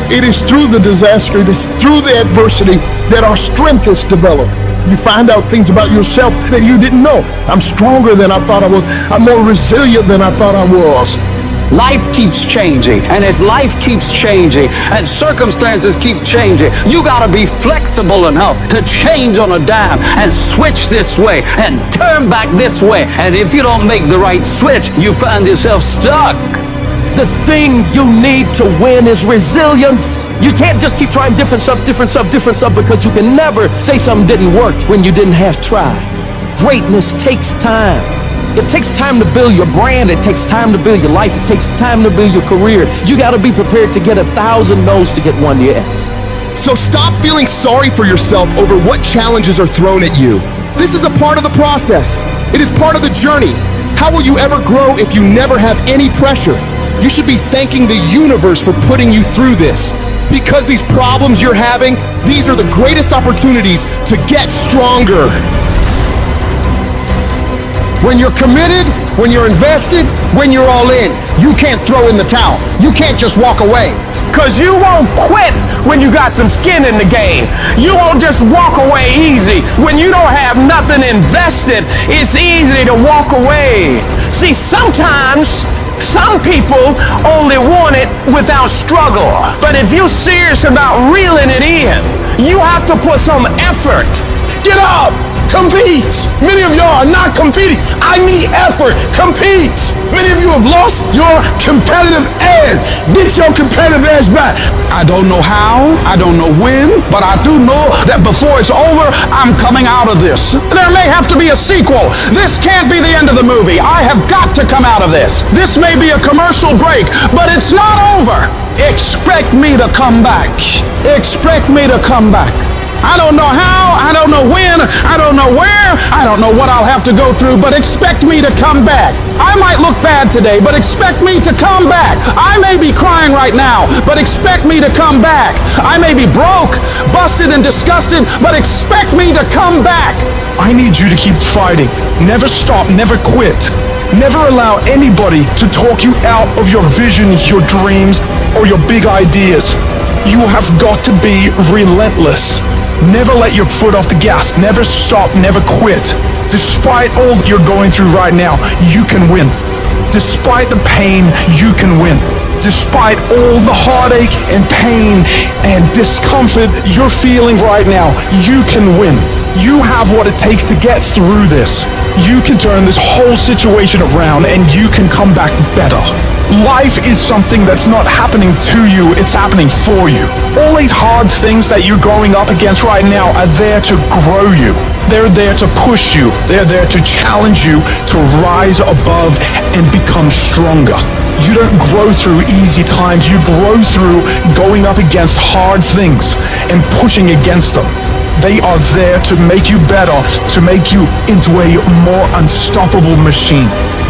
It is through the disaster, it is through the adversity that our strength is developed. You find out things about yourself that you didn't know. I'm stronger than I thought I was. I'm more resilient than I thought I was. Life keeps changing, and as life keeps changing and circumstances keep changing, you gotta be flexible enough to change on a dime and switch this way and turn back this way. And if you don't make the right switch, you find yourself stuck. The thing you need to win is resilience. You can't just keep trying different stuff, because you can never say something didn't work when you didn't have tried. Greatness takes time. It takes time to build your brand. It takes time to build your life. It takes time to build your career. You got to be prepared to get 1,000 no's to get 1 yes. So stop feeling sorry for yourself over what challenges are thrown at you. This is a part of the process. It is part of the journey. How will you ever grow if you never have any pressure? You should be thanking the universe for putting you through this. Because these problems you're having, these are the greatest opportunities to get stronger. When you're committed, when you're invested, when you're all in, you can't throw in the towel. You can't just walk away. Cause you won't quit when you got some skin in the game. You won't just walk away easy. When you don't have nothing invested, it's easy to walk away. See, sometimes some people only want it without struggle. But if you're serious about reeling it in, you have to put some effort. Get up! Compete! Many of y'all are not competing. I need effort. Compete! Many of you have lost your competitive edge. Get your competitive edge back. I don't know how, I don't know when, but I do know that before it's over, I'm coming out of this. There may have to be a sequel. This can't be the end of the movie. I have got to come out of this. This may be a commercial break, but it's not over. Expect me to come back. Expect me to come back. I don't know how, I don't know when, I don't know where, I don't know what I'll have to go through, but expect me to come back. I might look bad today, but expect me to come back. I may be crying right now, but expect me to come back. I may be broke, busted, and disgusted, but expect me to come back. I need you to keep fighting. Never stop, never quit. Never allow anybody to talk you out of your vision, your dreams, or your big ideas. You have got to be relentless. Never let your foot off the gas. Never stop, never quit. Despite all that you're going through right now, you can win. Despite the pain, you can win. Despite all the heartache and pain and discomfort you're feeling right now, you can win. You have what it takes to get through this. You can turn this whole situation around and you can come back better. Life is something that's not happening to you, it's happening for you. All these hard things that you're going up against right now are there to grow you. They're there to push you. They're there to challenge you to rise above and become stronger. You don't grow through easy times. You grow through going up against hard things and pushing against them. They are there to make you better, to make you into a more unstoppable machine.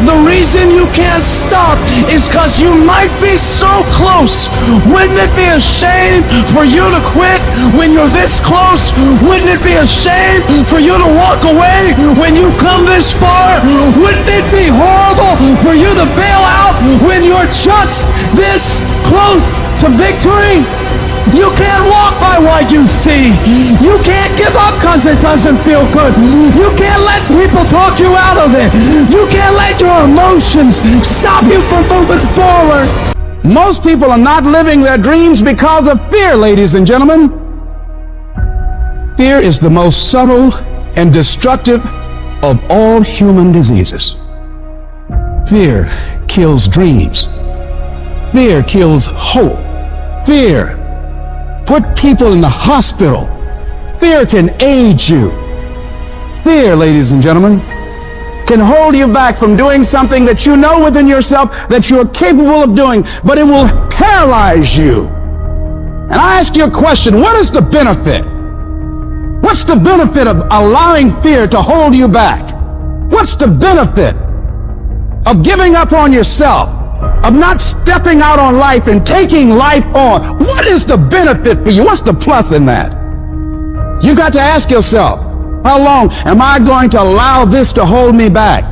The reason you can't stop is because you might be so close. Wouldn't it be a shame for you to quit when you're this close? Wouldn't it be a shame for you to walk away when you come this far? Wouldn't it be horrible for you to bail out when when you're just this close to victory, you can't walk by what you see. You can't give up because it doesn't feel good. You can't let people talk you out of it. You can't let your emotions stop you from moving forward. Most people are not living their dreams because of fear, ladies and gentlemen. Fear is the most subtle and destructive of all human diseases. Fear kills dreams. Fear kills hope. Fear put people in the hospital. Fear can age you. Fear, ladies and gentlemen, can hold you back from doing something that you know within yourself that you're capable of doing, but it will paralyze you. And I ask you a question, what is the benefit? What's the benefit of allowing fear to hold you back? What's the benefit of giving up on yourself, of not stepping out on life and taking life on? What is the benefit for you? What's the plus in that? You got to ask yourself, how long am I going to allow this to hold me back?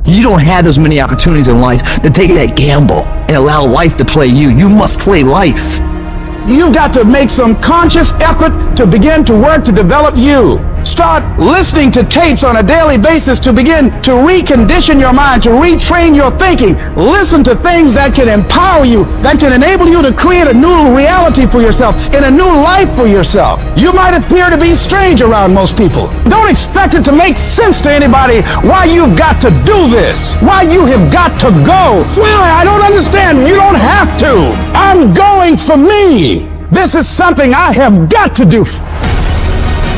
You don't have as many opportunities in life to take that gamble and allow life to play you. You must play life. You've got to make some conscious effort to begin to work to develop you. Start listening to tapes on a daily basis to begin to recondition your mind, to retrain your thinking. Listen to things that can empower you, that can enable you to create a new reality for yourself and a new life for yourself. You might appear to be strange around most people. Don't expect it to make sense to anybody why you've got to do this, why you have got to go. Why? I don't understand. You don't have to. I'm going for me. This is something I have got to do.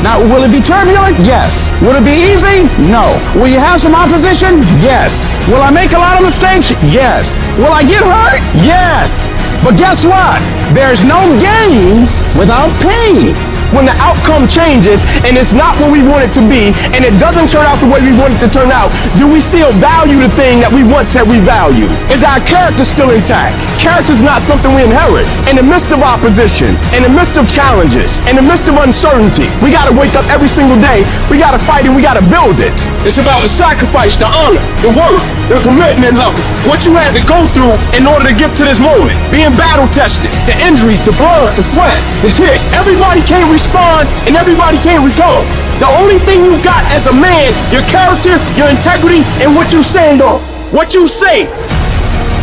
Now, will it be turbulent? Yes. Will it be easy? No. Will you have some opposition? Yes. Will I make a lot of mistakes? Yes. Will I get hurt? Yes. But guess what? There's no gain without pain. When the outcome changes and it's not what we want it to be and it doesn't turn out the way we want it to turn out, do we still value the thing that we once said we value? Is our character still intact? Character's not something we inherit. In the midst of opposition, in the midst of challenges, in the midst of uncertainty, we gotta wake up every single day, we gotta fight and we gotta build it. It's about the sacrifice, the honor, the work, the commitment level, what you had to go through in order to get to this moment. Being battle tested, the injuries, the blood, the sweat, the tick. Everybody can't respond and everybody can't recover. The only thing you got as a man, your character, your integrity, and what you stand on. What you say.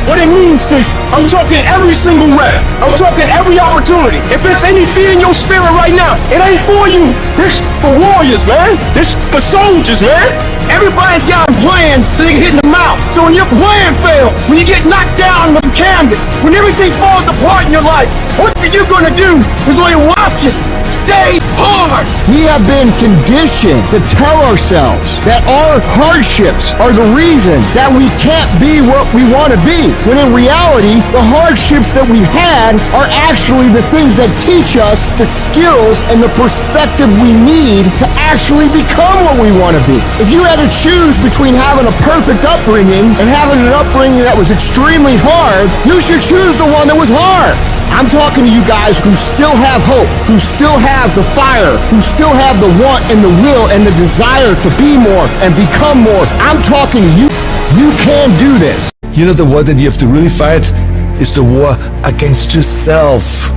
What it means to you. I'm talking every single rep. I'm talking every opportunity. If there's any fear in your spirit right now, it ain't for you. This for warriors, man. This for soldiers, man. Everybody's got a plan so they can hit in the mouth. So when your plan fails, when you get knocked down on the canvas, when everything falls apart in your life, what are you gonna do? Is when you watch it. Stay hard. We have been conditioned to tell ourselves that our hardships are the reason that we can't be what we want to be. When in reality, the hardships that we had are actually the things that teach us the skills and the perspective we need to actually become what we want to be. If you had to choose between having a perfect upbringing and having an upbringing that was extremely hard, you should choose the one that was hard. I'm talking to you guys who still have hope, who still have the fire, who still have the want and the will and the desire to be more and become more. I'm talking to you. You can do this. You know the war that you have to really fight is the war against yourself.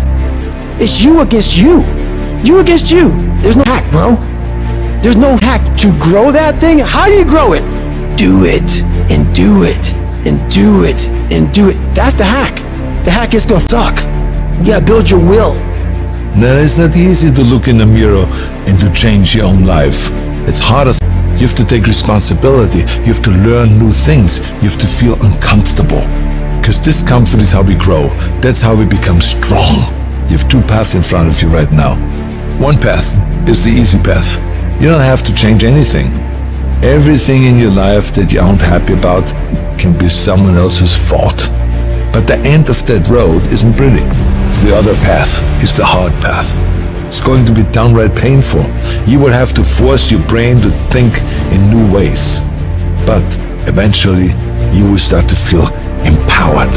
It's you against you. You against you. There's no hack, bro. There's no hack to grow that thing. How do you grow it? Do it and do it and do it and do it. That's the hack. The hack is gonna suck. You gotta build your will. No, it's not easy to look in the mirror and to change your own life. It's hard as you have to take responsibility. You have to learn new things. You have to feel uncomfortable. Because discomfort is how we grow. That's how we become strong. You have two paths in front of you right now. One path is the easy path. You don't have to change anything. Everything in your life that you aren't happy about can be someone else's fault. But the end of that road isn't pretty. The other path is the hard path. It's going to be downright painful. You will have to force your brain to think in new ways. But eventually, you will start to feel empowered.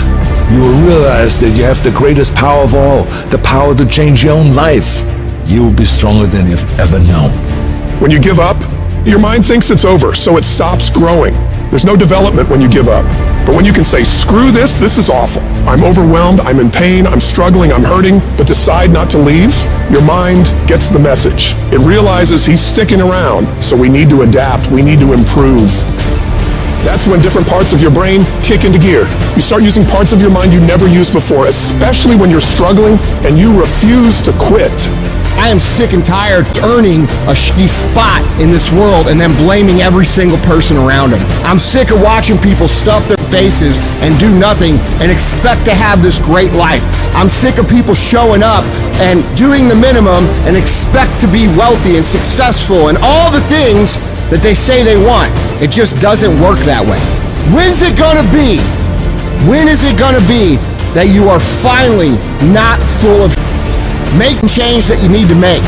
You will realize that you have the greatest power of all, the power to change your own life. You will be stronger than you've ever known. When you give up, your mind thinks it's over, so it stops growing. There's no development when you give up. But when you can say, screw this is awful. I'm overwhelmed, I'm in pain, I'm struggling, I'm hurting, but decide not to leave, your mind gets the message. It realizes he's sticking around, so we need to adapt, we need to improve. That's when different parts of your brain kick into gear. You start using parts of your mind you never used before, especially when you're struggling and you refuse to quit. I am sick and tired of earning a shitty spot in this world and then blaming every single person around them. I'm sick of watching people stuff their faces and do nothing and expect to have this great life. I'm sick of people showing up and doing the minimum and expect to be wealthy and successful and all the things that they say they want. It just doesn't work that way. When's it gonna be? When is it gonna be that you are finally not full of make the change that you need to make?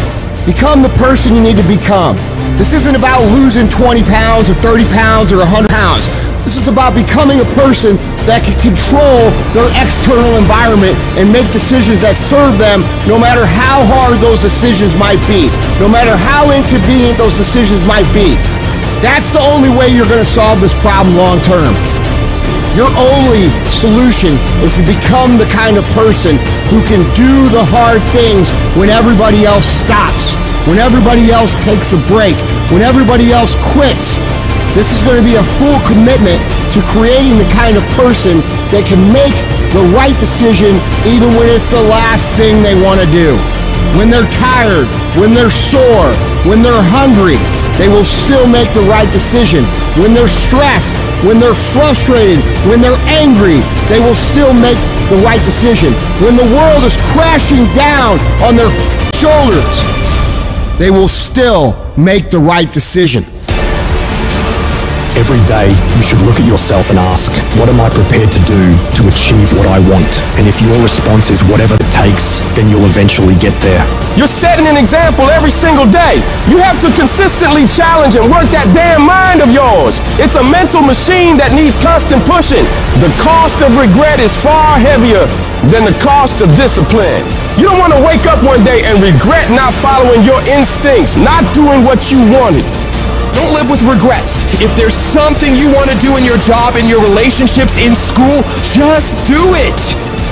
Become the person you need to become. This isn't about losing 20 pounds or 30 pounds or 100 pounds. This is about becoming a person that can control their external environment and make decisions that serve them no matter how hard those decisions might be, no matter how inconvenient those decisions might be. That's the only way you're going to solve this problem long term. Your only solution is to become the kind of person who can do the hard things when everybody else stops, when everybody else takes a break, when everybody else quits. This is going to be a full commitment to creating the kind of person that can make the right decision even when it's the last thing they want to do. When they're tired, when they're sore, when they're hungry, they will still make the right decision. When they're stressed, when they're frustrated, when they're angry, they will still make the right decision. When the world is crashing down on their shoulders, they will still make the right decision. Every day, you should look at yourself and ask, what am I prepared to do to achieve what I want? And if your response is whatever it takes, then you'll eventually get there. You're setting an example every single day. You have to consistently challenge and work that damn mind of yours. It's a mental machine that needs constant pushing. The cost of regret is far heavier than the cost of discipline. You don't want to wake up one day and regret not following your instincts, not doing what you wanted. Don't live with regrets. If there's something you want to do in your job, in your relationships, in school, just do it.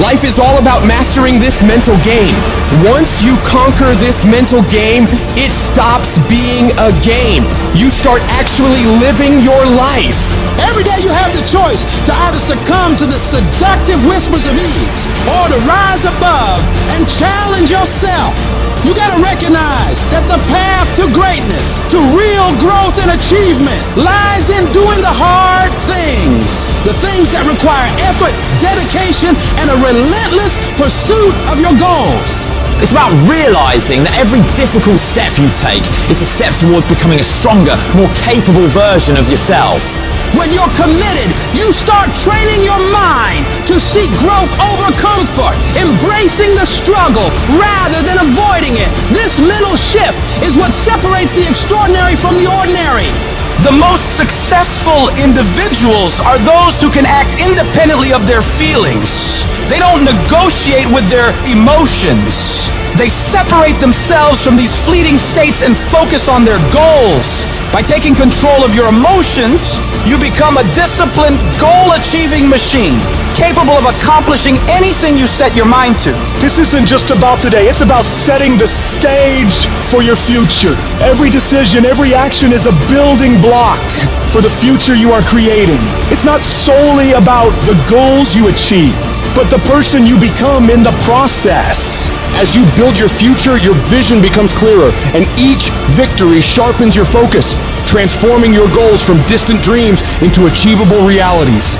Life is all about mastering this mental game. Once you conquer this mental game, it stops being a game. You start actually living your life. Every day you have the choice to either succumb to the seductive whispers of ease or to rise above and challenge yourself. You gotta recognize that the path to greatness, to real growth and achievement, lies in doing the hard things. The things that require effort, dedication, and a relentless pursuit of your goals. It's about realizing that every difficult step you take is a step towards becoming a stronger, more capable version of yourself. When you're committed, you start training your mind to seek growth over comfort, embracing the struggle rather than avoiding it. This mental shift is what separates the extraordinary from the ordinary. The most successful individuals are those who can act independently of their feelings. They don't negotiate with their emotions. They separate themselves from these fleeting states and focus on their goals. By taking control of your emotions, you become a disciplined, goal-achieving machine, capable of accomplishing anything you set your mind to. This isn't just about today, it's about setting the stage for your future. Every decision, every action is a building block for the future you are creating. It's not solely about the goals you achieve, but the person you become in the process. As you build your future, your vision becomes clearer, and each victory sharpens your focus, transforming your goals from distant dreams into achievable realities.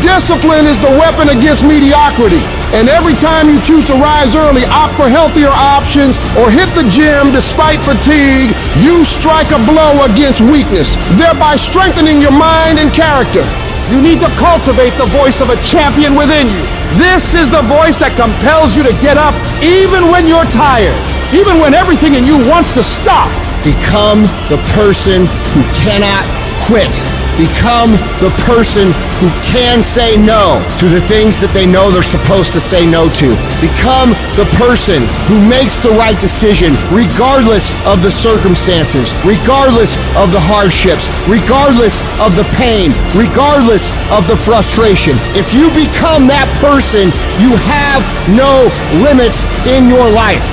Discipline is the weapon against mediocrity. And every time you choose to rise early, opt for healthier options, or hit the gym despite fatigue, you strike a blow against weakness, thereby strengthening your mind and character. You need to cultivate the voice of a champion within you. This is the voice that compels you to get up even when you're tired, even when everything in you wants to stop. Become the person who cannot quit. Become the person who can say no to the things that they know they're supposed to say no to. Become the person who makes the right decision regardless of the circumstances, regardless of the hardships, regardless of the pain, regardless of the frustration. If you become that person, you have no limits in your life.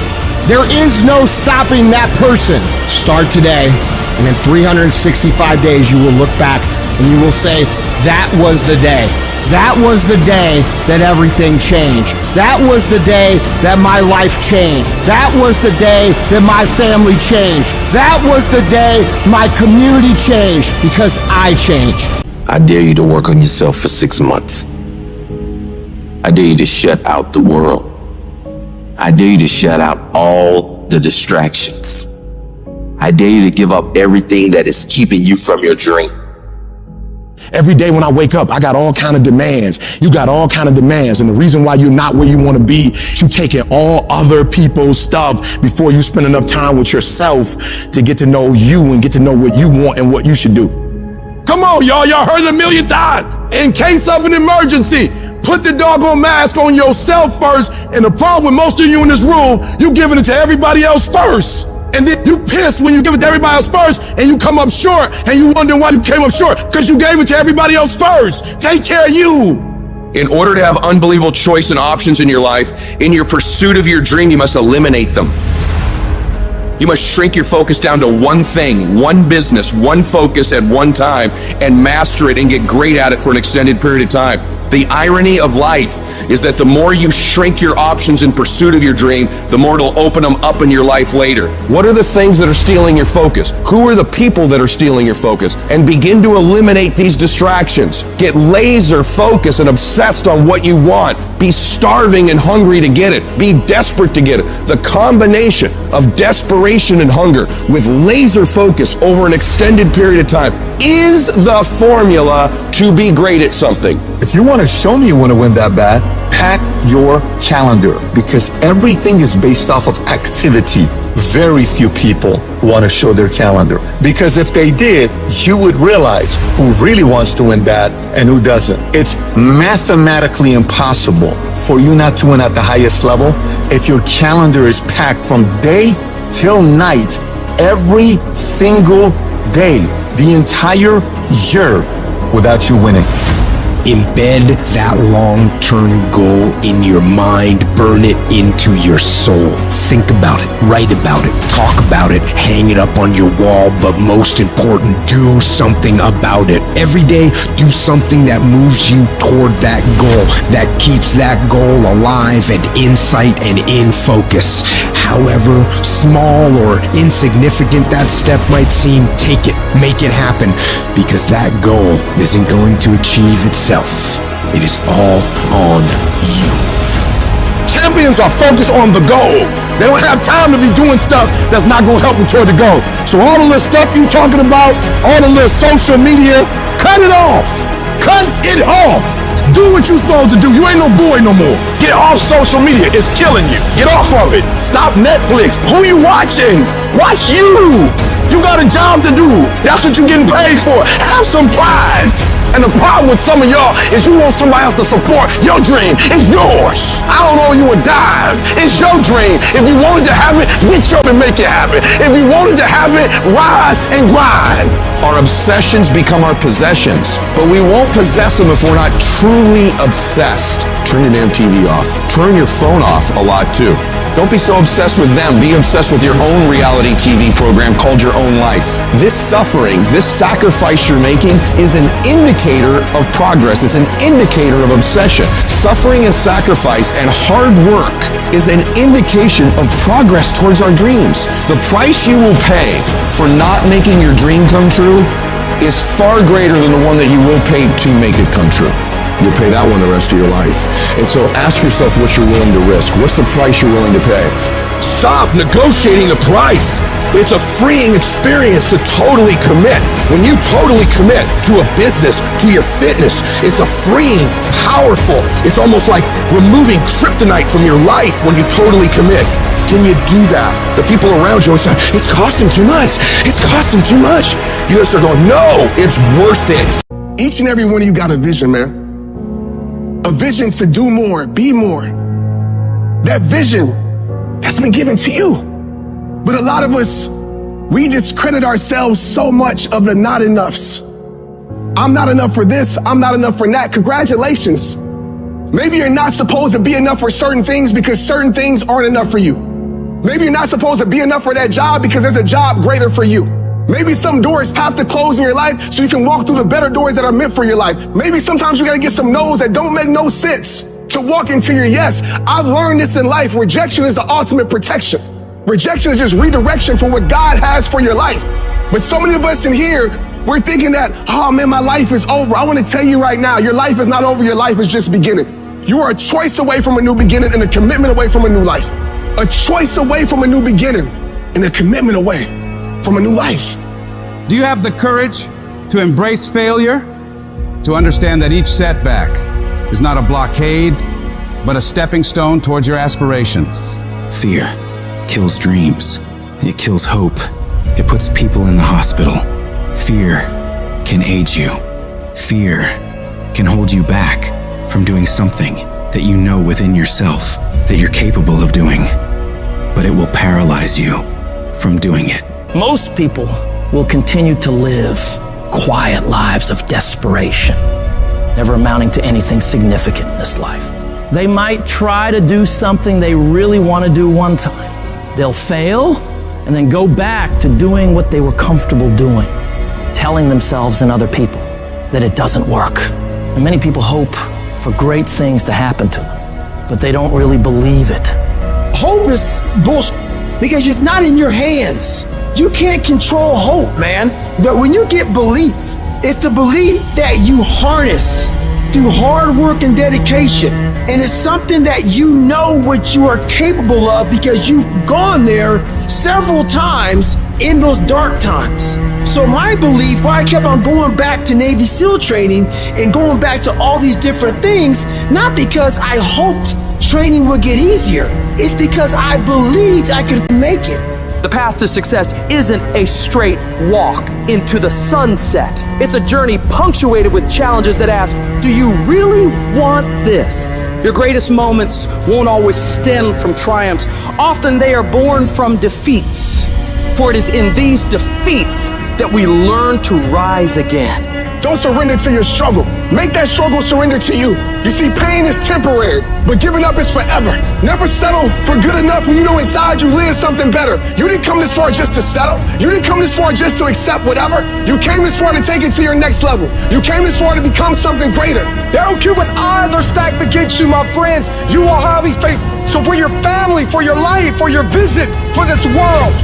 There is no stopping that person. Start today, and in 365 days you will look back and you will say, that was the day. That was the day that everything changed. That was the day that my life changed. That was the day that my family changed. That was the day my community changed, because I changed. I dare you to work on yourself for 6 months. I dare you to shut out the world. I dare you to shut out all the distractions. I dare you to give up everything that is keeping you from your dream. Every day when I wake up, I got all kind of demands. You got all kind of demands. And the reason why you're not where you want to be, you taking all other people's stuff before you spend enough time with yourself to get to know you and get to know what you want and what you should do. Come on, y'all. Y'all heard it a million times. In case of an emergency, put the doggone mask on yourself first. And the problem with most of you in this room, you giving it to everybody else first. And then you piss when you give it to everybody else first, and you come up short, and you wonder why you came up short, because you gave it to everybody else first. Take care of you. In order to have unbelievable choice and options in your life, in your pursuit of your dream, you must eliminate them. You must shrink your focus down to one thing, one business, one focus at one time, and master it and get great at it for an extended period of time. The irony of life is that the more you shrink your options in pursuit of your dream, the more it'll open them up in your life later. What are the things that are stealing your focus? Who are the people that are stealing your focus? And begin to eliminate these distractions. Get laser focused and obsessed on what you want. Be starving and hungry to get it. Be desperate to get it. The combination of desperation and hunger with laser focus over an extended period of time is the formula to be great at something. If you want to show me you want to win that bad, pack your calendar, because everything is based off of activity. Very few people want to show their calendar, because if they did, you would realize who really wants to win bad and who doesn't. It's mathematically impossible for you not to win at the highest level if your calendar is packed from day till night, every single day, the entire year, without you winning. Embed that long-term goal in your mind. Burn it into your soul. Think about it, write about it, talk about it, hang it up on your wall, but most important, do something about it. Every day, do something that moves you toward that goal, that keeps that goal alive and in sight and in focus. However small or insignificant that step might seem, take it, make it happen, because that goal isn't going to achieve itself. It is all on you. Champions are focused on the goal. They don't have time to be doing stuff that's not going to help them toward the goal. So all the little stuff you talking about, all the little social media, cut it off. Cut it off. Do what you're supposed to do. You ain't no boy no more. Get off social media. It's killing you. Get off of it. Stop Netflix. Who you watching? Watch you. You got a job to do. That's what you're getting paid for. Have some pride. And the problem with some of y'all is you want somebody else to support your dream. It's yours. I don't owe you a dime. It's your dream. If you wanted to have it, reach up and make it happen. If you wanted to have it, rise and grind. Our obsessions become our possessions, but we won't possess them if we're not truly obsessed. Turn your damn TV off. Turn your phone off a lot too. Don't be so obsessed with them. Be obsessed with your own reality TV program called Your Own Life. This suffering, this sacrifice you're making is an indicator of progress. It's an indicator of obsession. Suffering and sacrifice and hard work is an indication of progress towards our dreams. The price you will pay for not making your dream come true is far greater than the one that you will pay to make it come true. You'll pay that one the rest of your life. And so ask yourself what you're willing to risk. What's the price you're willing to pay? Stop negotiating the price. It's a freeing experience to totally commit. When you totally commit to a business, to your fitness, it's a freeing, powerful, it's almost like removing kryptonite from your life when you totally commit. Can you do that? The people around you are saying, it's costing too much. It's costing too much. You gotta start going, no, it's worth it. Each and every one of you got a vision, man. A vision to do more, be more. That vision has been given to you. But a lot of us, we discredit ourselves so much of the not enoughs. I'm not enough for this, I'm not enough for that. Congratulations. Maybe you're not supposed to be enough for certain things because certain things aren't enough for you. Maybe you're not supposed to be enough for that job because there's a job greater for you. Maybe some doors have to close in your life so you can walk through the better doors that are meant for your life. Maybe sometimes you gotta get some no's that don't make no sense to walk into your yes. I've learned this in life. Rejection is the ultimate protection. Rejection is just redirection for what God has for your life. But so many of us in here, we're thinking that, oh man, my life is over. I want to tell you right now, your life is not over. Your life is just beginning. You are a choice away from a new beginning and a commitment away from a new life. A choice away from a new beginning and a commitment away from a new life. Do you have the courage to embrace failure? To understand that each setback is not a blockade, but a stepping stone towards your aspirations? Fear kills dreams. It kills hope. It puts people in the hospital. Fear can age you. Fear can hold you back from doing something that you know within yourself that you're capable of doing, but it will paralyze you from doing it. Most people will continue to live quiet lives of desperation, never amounting to anything significant in this life. They might try to do something they really want to do one time. They'll fail and then go back to doing what they were comfortable doing, telling themselves and other people that it doesn't work. And many people hope for great things to happen to them, but they don't really believe it. Hope is bullshit because it's not in your hands. You can't control hope, man. But when you get belief, it's the belief that you harness through hard work and dedication. And it's something that you know what you are capable of because you've gone there several times in those dark times. So my belief, why I kept on going back to Navy SEAL training and going back to all these different things, not because I hoped training would get easier. It's because I believed I could make it. The path to success isn't a straight walk into the sunset. It's a journey punctuated with challenges that ask, do you really want this? Your greatest moments won't always stem from triumphs. Often they are born from defeats. For it is in these defeats that we learn to rise again. Don't surrender to your struggle. Make that struggle surrender to you. You see, pain is temporary, but giving up is forever. Never settle for good enough when you know inside you live something better. You didn't come this far just to settle. You didn't come this far just to accept whatever. You came this far to take it to your next level. You came this far to become something greater. They don't care what odds are stacked against you, my friends. You are Harvey's faith. So for your family, for your life, for your vision, for this world,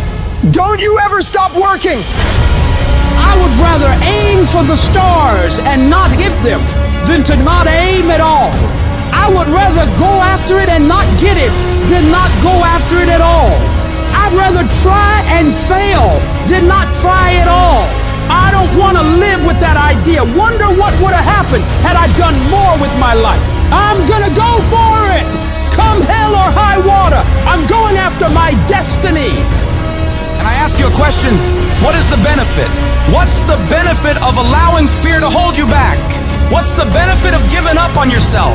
don't you ever stop working. I would rather aim for the stars and not hit them than to not aim at all. I would rather go after it and not get it than not go after it at all. I'd rather try and fail than not try at all. I don't want to live with that idea. Wonder what would have happened had I done more with my life. I'm gonna go for it. Come hell or high water, I'm going after my destiny. And I ask you a question, what is the benefit? What's the benefit of allowing fear to hold you back? What's the benefit of giving up on yourself?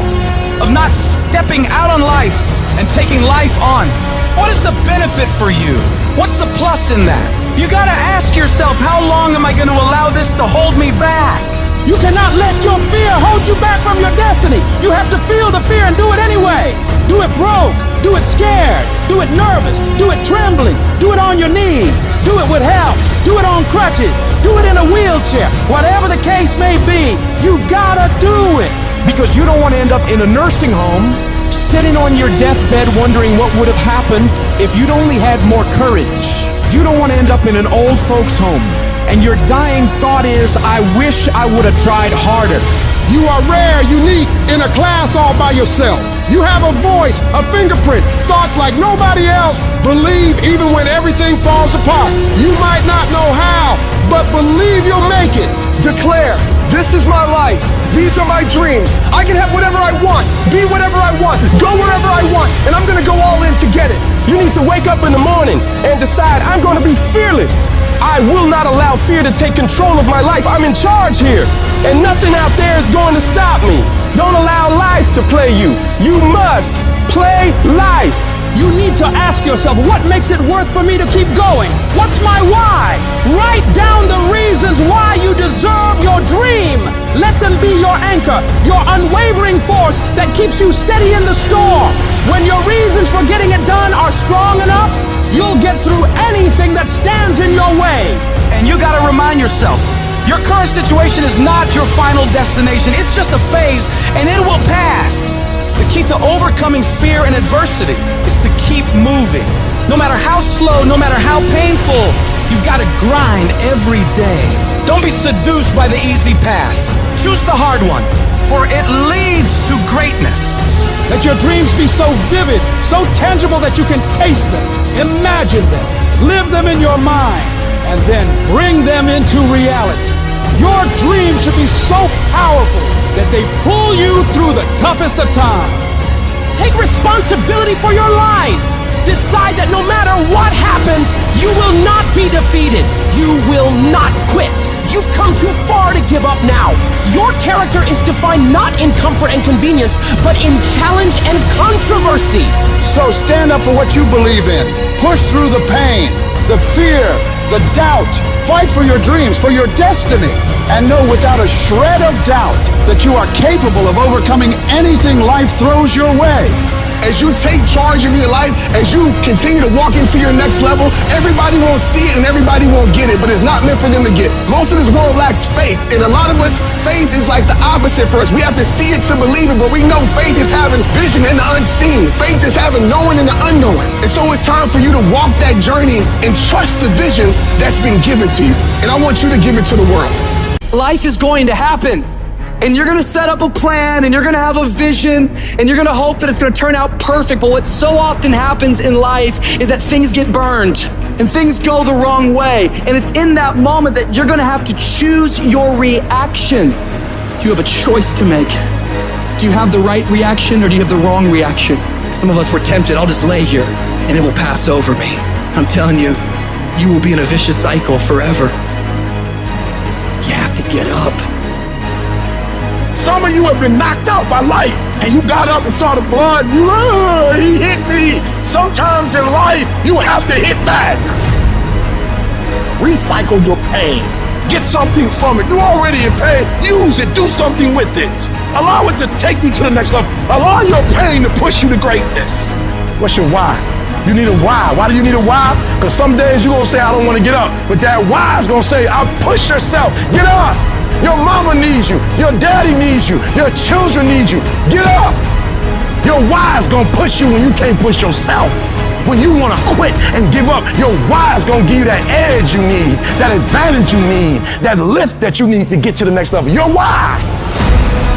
Of not stepping out on life and taking life on? What is the benefit for you? What's the plus in that? You gotta ask yourself, how long am I gonna allow this to hold me back? You cannot let your fear hold you back from your destiny. You have to feel the fear and do it anyway. Do it broke, do it scared, do it nervous, do it trembling, do it on your knees, do it with help, do it on crutches, do it in a wheelchair. Whatever the case may be, you gotta do it. Because you don't want to end up in a nursing home, sitting on your deathbed wondering what would have happened if you'd only had more courage. You don't want to end up in an old folks home, and your dying thought is, I wish I would have tried harder. You are rare, unique, in a class all by yourself. You have a voice, a fingerprint, thoughts like nobody else. Believe even when everything falls apart. You might not know how, but believe you'll make it. Declare, this is my life. These are my dreams. I can have whatever I want, be whatever I want, go wherever I want, and I'm gonna go all in to get it. You need to wake up in the morning and decide, I'm going to be fearless. I will not allow fear to take control of my life. I'm in charge here, and nothing out there is going to stop me. Don't allow life to play you. You must play life. You need to ask yourself, what makes it worth for me to keep going? What's my why? Write down the reasons why you deserve your dream. Let them be your anchor, your unwavering force that keeps you steady in the storm. When your reasons for getting it done are strong enough, you'll get through anything that stands in your way. And you gotta remind yourself, your current situation is not your final destination. It's just a phase, and it will pass. The key to overcoming fear and adversity is to keep moving. No matter how slow, no matter how painful, you've got to grind every day. Don't be seduced by the easy path. Choose the hard one, for it leads to greatness. Let your dreams be so vivid, so tangible that you can taste them, imagine them, live them in your mind, and then bring them into reality. Your dreams should be so powerful that they pull you through the toughest of times. Take responsibility for your life. Decide that no matter what happens, you will not be defeated. You will not quit. You've come too far to give up now. Your character is defined not in comfort and convenience, but in challenge and controversy. So stand up for what you believe in. Push through the pain, the fear, the doubt. Fight for your dreams, for your destiny. And know without a shred of doubt that you are capable of overcoming anything life throws your way. As you take charge of your life, as you continue to walk into your next level, everybody won't see it and everybody won't get it, but it's not meant for them to get. Most of this world lacks faith, and a lot of us, faith is like the opposite for us. We have to see it to believe it, but we know faith is having vision in the unseen. Faith is having knowing in the unknown. And so it's time for you to walk that journey and trust the vision that's been given to you. And I want you to give it to the world. Life is going to happen. And you're gonna set up a plan, and you're gonna have a vision, and you're gonna hope that it's gonna turn out perfect. But what so often happens in life is that things get burned, and things go the wrong way. And it's in that moment that you're gonna have to choose your reaction. Do you have a choice to make? Do you have the right reaction, or do you have the wrong reaction? Some of us were tempted, I'll just lay here, and it will pass over me. I'm telling you, you will be in a vicious cycle forever. You have to get up. Some of you have been knocked out by life, and you got up and saw the blood. He hit me. Sometimes in life, you have to hit back. Recycle your pain. Get something from it. You're already in pain. Use it. Do something with it. Allow it to take you to the next level. Allow your pain to push you to greatness. What's your why? You need a why. Why do you need a why? Because some days you're going to say, I don't want to get up. But that why is going to say, I'll push yourself. Get up. Your mama needs you. Your daddy needs you. Your children need you. Get up. Your why is going to push you when you can't push yourself. When you want to quit and give up, your why is going to give you that edge you need, that advantage you need, that lift that you need to get to the next level. Your why.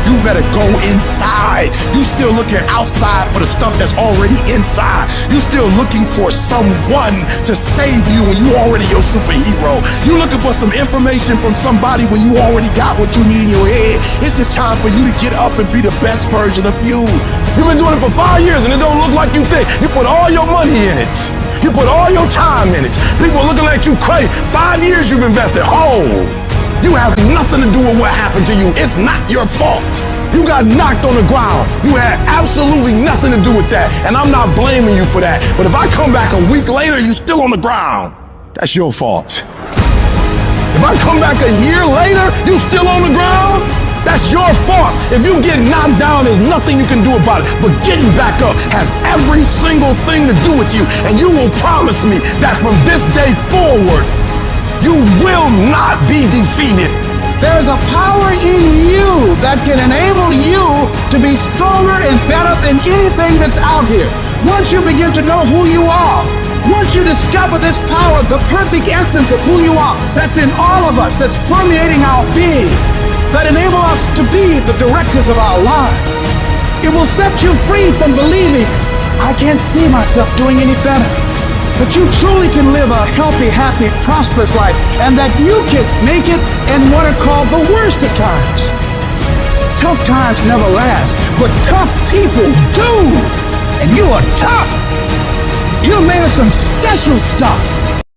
You better go inside. You still looking outside for the stuff that's already inside. You still looking for someone to save you when you already your superhero. You looking for some information from somebody when you already got what you need in your head. It's just time for you to get up and be the best version of you. You've been doing it for 5 years and it don't look like you think. You put all your money in it. You put all your time in it. People are looking at you crazy. 5 years you've invested whole. You have nothing to do with what happened to you. It's not your fault. You got knocked on the ground. You had absolutely nothing to do with that. And I'm not blaming you for that. But if I come back a week later, you still on the ground, that's your fault. If I come back a year later, you still on the ground, that's your fault. If you get knocked down, there's nothing you can do about it. But getting back up has every single thing to do with you. And you will promise me that from this day forward, you will not be defeated. There's a power in you that can enable you to be stronger and better than anything that's out here. Once you begin to know who you are, once you discover this power, the perfect essence of who you are, that's in all of us, that's permeating our being, that enable us to be the directors of our lives. It will set you free from believing, I can't see myself doing any better. That you truly can live a healthy, happy, prosperous life, and that you can make it in what are called the worst of times. Tough times never last, but tough people do. And you are tough. You're made of some special stuff.